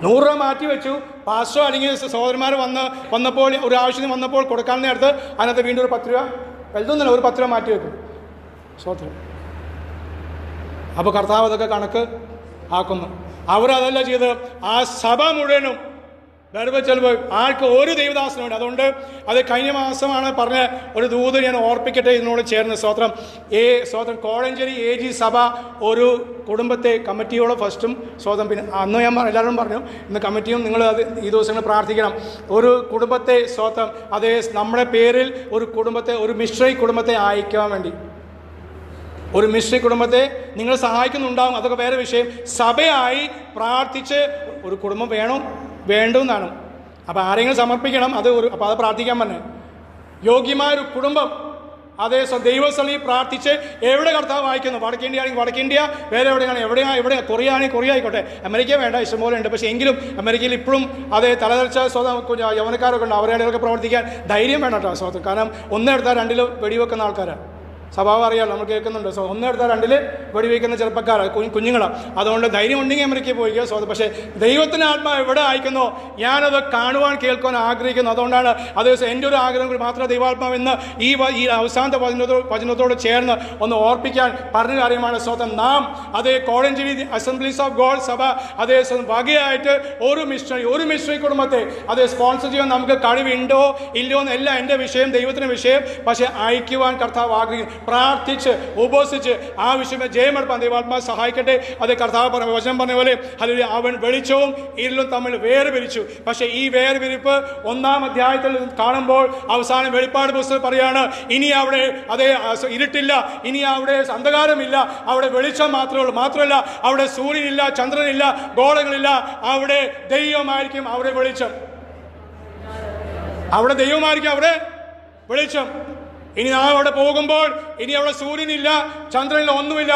100 രൂപ മാറ്റിവെച്ചു, പാസ്റ്റോ അല്ലെങ്കിൽ സഹോദരന്മാർ വന്നപ്പോൾ ഒരു ആവശ്യത്തിന് വന്നപ്പോൾ കൊടുക്കാൻ നേരത്ത് അതിനകത്ത് വീണ്ടും ഒരു 10 രൂപ, വലുതൊന്നുമില്ല, ഒരു 10 രൂപ മാറ്റിവെക്കും. സ്തോത്രം. അപ്പോൾ കർത്താവ് അതൊക്കെ കണക്ക് ആക്കുന്നു. അവരതല്ല ചെയ്ത് ആ സഭ മുഴുവനും വരവ് ചെലവ് ആർക്ക് ഒരു ദൈവദാസനും വേണ്ടി. അതുകൊണ്ട് അത് കഴിഞ്ഞ മാസമാണ് പറഞ്ഞ ഒരു ദൂത് ഞാൻ ഓർപ്പിക്കട്ടെ ഇതിനോട് ചേർന്ന്. സ്തോത്രം. കോഴഞ്ചേരി AG സഭ ഒരു കുടുംബത്തെ കമ്മിറ്റിയോടെ ഫസ്റ്റും സ്തോത്രം, പിന്നെ അന്ന് ഞാൻ എല്ലാവരും പറഞ്ഞു, ഇന്ന് കമ്മിറ്റിയും നിങ്ങൾ അത് ഈ ദിവസങ്ങൾ പ്രാർത്ഥിക്കണം. ഒരു കുടുംബത്തെ സ്തോത്രം, അതേ നമ്മുടെ പേരിൽ ഒരു കുടുംബത്തെ, ഒരു മിശ്രൈ കുടുംബത്തെ അയക്കാൻ വേണ്ടി, ഒരു മിശ്രി കുടുംബത്തെ നിങ്ങൾ സഹായിക്കുന്നുണ്ടാവും, അതൊക്കെ വേറെ വിഷയം. സഭയായി പ്രാർത്ഥിച്ച് ഒരു കുടുംബം വേണ്ടെന്നാണ്. അപ്പോൾ ആരെങ്കിലും സമർപ്പിക്കണം, അപ്പോൾ അത് പ്രാർത്ഥിക്കാൻ പറഞ്ഞ് യോഗ്യമായൊരു കുടുംബം, അതേ ദൈവസ്ഥലി പ്രാർത്ഥിച്ച് എവിടെ കർത്താവ് വായിക്കുന്നു, വടക്കേ ഇന്ത്യ ആണെങ്കിൽ വടക്കേ ഇന്ത്യ, വേറെ എവിടെ കൊറിയ ആണെങ്കിൽ കൊറിയ ആയിക്കോട്ടെ, അമേരിക്ക വേണ്ട, ഇഷ്ടംപോലെ ഉണ്ട്. പക്ഷേ എങ്കിലും അമേരിക്കയിൽ ഇപ്പോഴും അതേ തലതെറിച്ച യൗവനക്കാരൊക്കെ ഉണ്ട്, അവരുടെ പ്രവർത്തിക്കാൻ ധൈര്യം വേണം കേട്ടോ സ്വന്തം. കാരണം 1 എടുത്താൽ 2 വെടിവെക്കുന്ന ആൾക്കാരാണ്. സ്വഭാവം അറിയാമല്ലോ, നമ്മൾ കേൾക്കുന്നുണ്ട്. 1 എടുത്താൽ 2 വെടിവെക്കുന്ന ചെറുപ്പക്കാരാണ്, കുഞ്ഞുങ്ങളാണ്. അതുകൊണ്ട് ധൈര്യം ഉണ്ടെങ്കിൽ അമേരിക്കയിൽ പോയിക്കുക സ്വന്തം. പക്ഷേ ദൈവത്തിൻ്റെ ആത്മാവ് എവിടെ അയക്കുന്നോ ഞാനത് കാണുവാൻ കേൾക്കുവാൻ ആഗ്രഹിക്കുന്നു. അതുകൊണ്ടാണ് അത് എൻ്റെ ഒരു ആഗ്രഹം കൂടി മാത്രം ദൈവാത്മാവ് ഇന്ന് ഈ അവസാനത്തെ വചനത്തോട് ചേർന്ന് ഒന്ന് ഓർപ്പിക്കാൻ പറഞ്ഞ കാര്യമാണ്. സ്വന്തം നാം അതേ കോഴഞ്ചേരി അസംബ്ലീസ് ഓഫ് ഗോഡ് സഭ അതേ വകയായിട്ട് ഒരു മിഷണറി കുടുംബത്തെ അതേ സ്പോൺസർ ചെയ്യാൻ നമുക്ക് കഴിവുണ്ടോ ഇല്ലയോ എന്നല്ല എൻ്റെ വിഷയം, ദൈവത്തിൻ്റെ വിഷയം. പക്ഷേ അയക്കുവാൻ കർത്താവ് ആഗ്രഹിക്കുന്നു. പ്രാർത്ഥിച്ച് ഉപവസിച്ച് ആ വിഷയം ജയമെടുപ്പാൻ ദൈവാത്മാവ് സഹായിക്കട്ടെ. അത് കർത്താവ് വചനം പറഞ്ഞ പോലെ ഹല്ലേലൂയ, അവൻ വെളിച്ചവും ഇരുളും തമ്മിൽ വേർപിരിച്ചു. പക്ഷേ ഈ വേർപിരിപ്പ് 1-ാം അധ്യായത്തിൽ കാണുമ്പോൾ അവസാനം വെളിപ്പാട് പുസ്തകം പറയാണ്, ഇനി അവിടെ അതേ ഇരുട്ടില്ല, ഇനി അവിടെ അന്ധകാരമില്ല, അവിടെ വെളിച്ചം മാത്രമേ ഉള്ളൂ. മാത്രമല്ല അവിടെ സൂര്യനില്ല, ചന്ദ്രനില്ല, ഗോളങ്ങളില്ല, അവിടെ ദൈവമായിരിക്കും അവിടെ വെളിച്ചം, അവിടെ ദൈവമായിരിക്കും അവിടെ വെളിച്ചം. ഇനി നാം അവിടെ പോകുമ്പോൾ ഇനി അവിടെ സൂര്യനില്ല, ചന്ദ്രനില്ല, ഒന്നുമില്ല.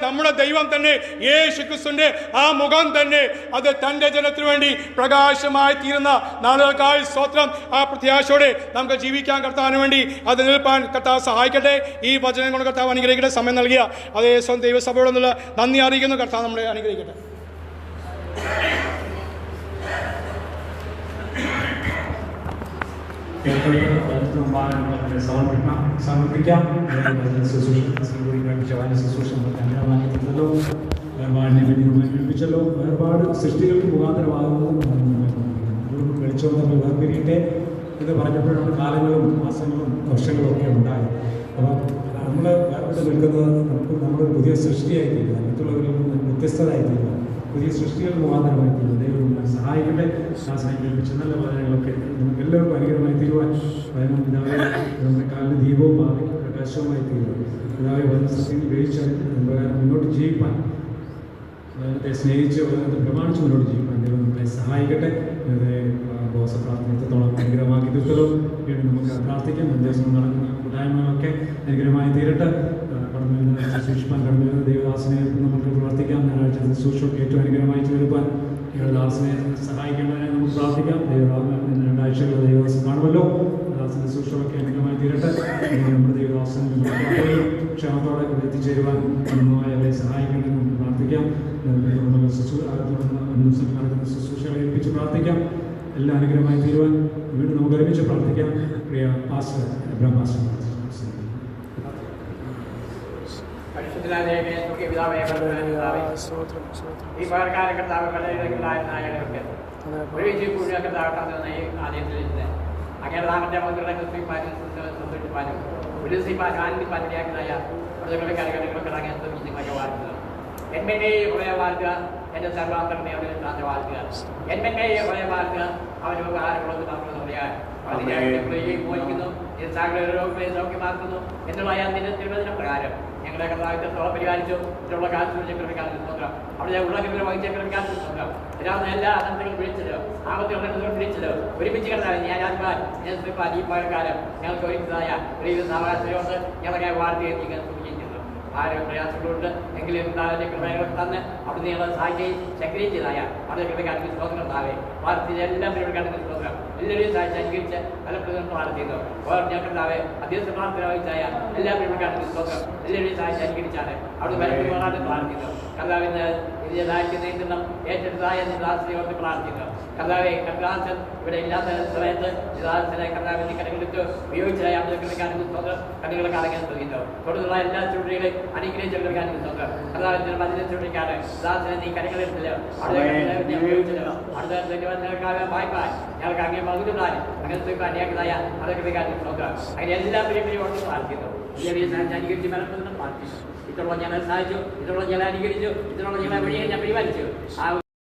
നമ്മുടെ ദൈവം തന്നെ, യേശു ക്രിസ്തുവിന്റെ ആ മുഖം തന്നെ അത് തൻ്റെ ജനത്തിനു വേണ്ടി പ്രകാശമായി തീരുന്ന നാളുകൾക്കായി സ്തോത്രം. ആ പ്രത്യാശയോടെ നമുക്ക് ജീവിക്കാൻ കർത്താവിന് വേണ്ടി അത് നിൽപ്പാൻ കർത്താവ് സഹായിക്കട്ടെ. ഈ വചനം കൊണ്ട് കർത്താവ് അനുഗ്രഹിക്കട്ടെ. സമയം നൽകിയ അതേ സ്വന്തം ദൈവസഭയോടൊന്നുള്ള നന്ദി അറിയിക്കുന്നു. കർത്താവ് നമ്മളെ അനുഗ്രഹിക്കട്ടെ. സമർപ്പിക്കാം. ശുശ്രൂഷല്ലോ, വേർപാടിനെ വേണ്ടിപ്പിച്ചല്ലോ. വേർപാട് സൃഷ്ടികൾക്ക് മുഖാന്തരമാകുന്നത് വെളിച്ചവും തമ്മിൽ വേർപിരിയട്ടെ എന്ന് പറഞ്ഞപ്പോഴാണ് കാലങ്ങളും മാസങ്ങളും വർഷങ്ങളും ഒക്കെ ഉണ്ടായത്. അപ്പം നമ്മൾ വേർപെട്ട് നിൽക്കുന്നത് നമ്മളൊരു പുതിയ സൃഷ്ടിയായിട്ടില്ല, മറ്റുള്ളവരിൽ നിന്ന് വ്യത്യസ്തരായിട്ടില്ല, പുതിയ സൃഷ്ടികൾ മുഖാന്തരമായിട്ടില്ല. ദൈവം സഹായിക്കട്ടെ. ശാസനം കേൾപ്പിച്ച നല്ല വചനങ്ങളൊക്കെ നമുക്ക് എല്ലാവർക്കും അനുഗ്രഹമായി തീരുവാൻ വചനം പിതാവേ നമ്മുടെ കാലിന് ദീപവും ഭാവിക്ക് പ്രകാശവുമായി തീരുവാൻ പിതാവെ വചന സത്യങ്ങൾ ഗ്രഹിച്ചാൽ പ്രകാരം മുന്നോട്ട് ജീവിപ്പാൻ, വചനത്തെ സ്നേഹിച്ച് വചനത്തെ പ്രമാണിച്ച് മുന്നോട്ട് ജീവിപ്പാൻ ദൈവം നമ്മളെ സഹായിക്കട്ടെ. ബോസ പ്രാർത്ഥനത്തോളം അനുഗ്രഹമാക്കി തീർത്തല്ലോ. വീണ്ടും നമുക്ക് പ്രാർത്ഥിക്കാം. ദിവസം നടക്കുന്ന കൂട്ടായ്മകളൊക്കെ അനുഗ്രഹമായി തീരട്ടെ. കടന്നു വരുന്ന സൂക്ഷിപ്പാൻ കടന്നു വരുന്ന ദൈവദാസനെ നമുക്ക് പ്രാർത്ഥിക്കാം. ഞായറാഴ്ച ശുശ്രൂഷയൊക്കെ ഏറ്റവും അനുഗ്രഹമായി തീർപ്പാൻ ദൈവദാസനെ സഹായിക്കേണ്ടതിനെ നമുക്ക് പ്രാർത്ഥിക്കാം. ദൈവദാസൻ 2 ആഴ്ചകൾ ദൈവദാസൻ കാണുമല്ലോ. ദാസന്റെ ശുശ്രൂഷയൊക്കെ അനുഗ്രഹമായി തീരട്ടെ. നമ്മുടെ ദൈവദാസൻ ക്ഷേമത്തോടെ എത്തിച്ചേരുവാൻ അവരെ സഹായിക്കേണ്ടതിന് നമുക്ക് പ്രാർത്ഥിക്കാം. നടക്കുന്ന ശുശ്രൂഷകളെ ഏൽപ്പിച്ച് പ്രാർത്ഥിക്കാം. എല്ലാം അനുഗ്രഹമായി തീരുവാൻ വീണ്ടും നമുക്ക് ഒരുമിച്ച് പ്രാർത്ഥിക്കാം. പ്രിയ പാസ്റ്റർ എബ്രഹാം പാസ്റ്റർ. ഈ പകർക്കാല കർത്താവ് പലയിടങ്ങളിലായിരുന്നവർക്ക് ഒരുമിച്ച് കൂടിയ കർത്താവട്ടെ ആദ്യത്തിൽ അങ്ങനെ നാമത്തെ മന്ത്രിയുടെ സന്തോഷിപ്പാനും ഉല്ലസിപ്പാനും ആനന്ദിപ്പാനിടയാക്കുന്നതായ പ്രജകളുടെ കാര്യങ്ങളൊക്കെ ഇറങ്ങാൻ ശ്രമിക്കുന്നതൊക്കെ വാർക്കുക. എന്മന്റെ ഉറയെ വാർക്കുക, എൻ്റെ സർവാന്തരനെ അവരെ താഴ്ന്ന വാർക്കുക. എന്മന്റെ ഉറയെ വാർക്കുക, അവന് ഉപകാരങ്ങളൊക്കെ നമ്മൾ പറയാൻ മോചിക്കുന്നു, സൗഖ്യമാക്കുന്നു എന്നുള്ള നിന്റെ തിരുവചന പ്രകാരം ഞങ്ങളുടെ കർത്താവിത്തോളം പരിപാലിച്ചു. ഇതിലുള്ള കാലത്ത് സ്വന്തം അവിടെ ഉള്ള വഹിച്ച സ്വന്തം എല്ലാ അനന്തങ്ങളും വിളിച്ചല്ലോ, ആപത്തുകൾ വിളിച്ചല്ലോ, ഒരുമിച്ച് കിടന്നാൽ ഞാൻ ആത്മാൻ ഈ പഴക്കാലം ഞങ്ങൾക്ക് ഒരുക്കുന്നതായ ഒരു സാവകാശത്തിലോട്ട് ഞങ്ങളെ വാഴ്ത്തി നിങ്ങൾ സൂചിച്ചിരുന്നു. ആരും പ്രയാസങ്ങളുണ്ട് എങ്കിലും എന്തായാലും കൃപകളൊക്കെ തന്ന് അവിടുന്ന് ഞങ്ങളെ സഹായിക്കുകയും ശക്തിച്ചതായ അവിടെ കൃപക്കാർക്ക് സ്തോത്രം താവേ വാർത്തയിൽ എല്ലാ പരിപാടിക്കാർക്ക് സ്തോത്രം എല്ലാവരെയും സഹായിച്ച് അനുകരിച്ച് ഫലപ്രദം പ്രാർത്ഥിക്കുന്നു. ഞങ്ങൾക്കുണ്ടാവേ അധ്യക്ഷ പ്രാർത്ഥന വഹിച്ചായ എല്ലാ പരിപാടിക്കാർക്ക് സ്തോത്രം എല്ലാവരെയും സഹായിച്ച് അനുകരിച്ചാണ് അവിടെ ഫലപ്രദമായിട്ട് പ്രാർത്ഥിക്കുന്നു. കർത്താവിന് ഇതിനായിരിക്കുന്ന ഏറ്റെടുത്തായ ദാസിയോട് പ്രാർത്ഥിക്കുന്നു. കർത്താവെ കർത്താസൻ ഇവിടെ ഇല്ലാത്ത സമയത്ത് ദാസനെ കർത്താവിന്റെ കടകളെടുത്ത് ഉപയോഗിച്ചായ കൃപക്കാർക്ക് സ്തോത്രം കണികളെ കാലങ്ങൾ തുടങ്ങുന്നു. തുടർന്നുള്ള എല്ലാ ചുവടികളെയും അനുഗ്രഹിച്ച കൃപക്കാർക്ക് സ്തോത്രം കർത്താവിന്റെ മതിലെ ചുവടിക്കാണ് ദാസനെ നീ കണികളെടുത്തല്ലോ അടുത്ത വായ്പാൻ ഞങ്ങൾക്ക് അങ്ങനെ മകുതാൻ അങ്ങനെ അന്യായതായ അത് കൃപക്കാർക്ക് സ്തോത്രം അങ്ങനെ എല്ലാ പരിപാടിയോടും പ്രാർത്ഥിക്കുന്നു. അനുകരിച്ച് മലപ്പുറം പ്രാർത്ഥിച്ചു. ഇതോളം ഞങ്ങൾ സഹായിച്ചു, ഇതോളം ഞങ്ങൾ അനുകരിച്ചു, ഇതോളം ഞങ്ങളെ വഴിയെ ഞാൻ പരിപാലിച്ചു. ആ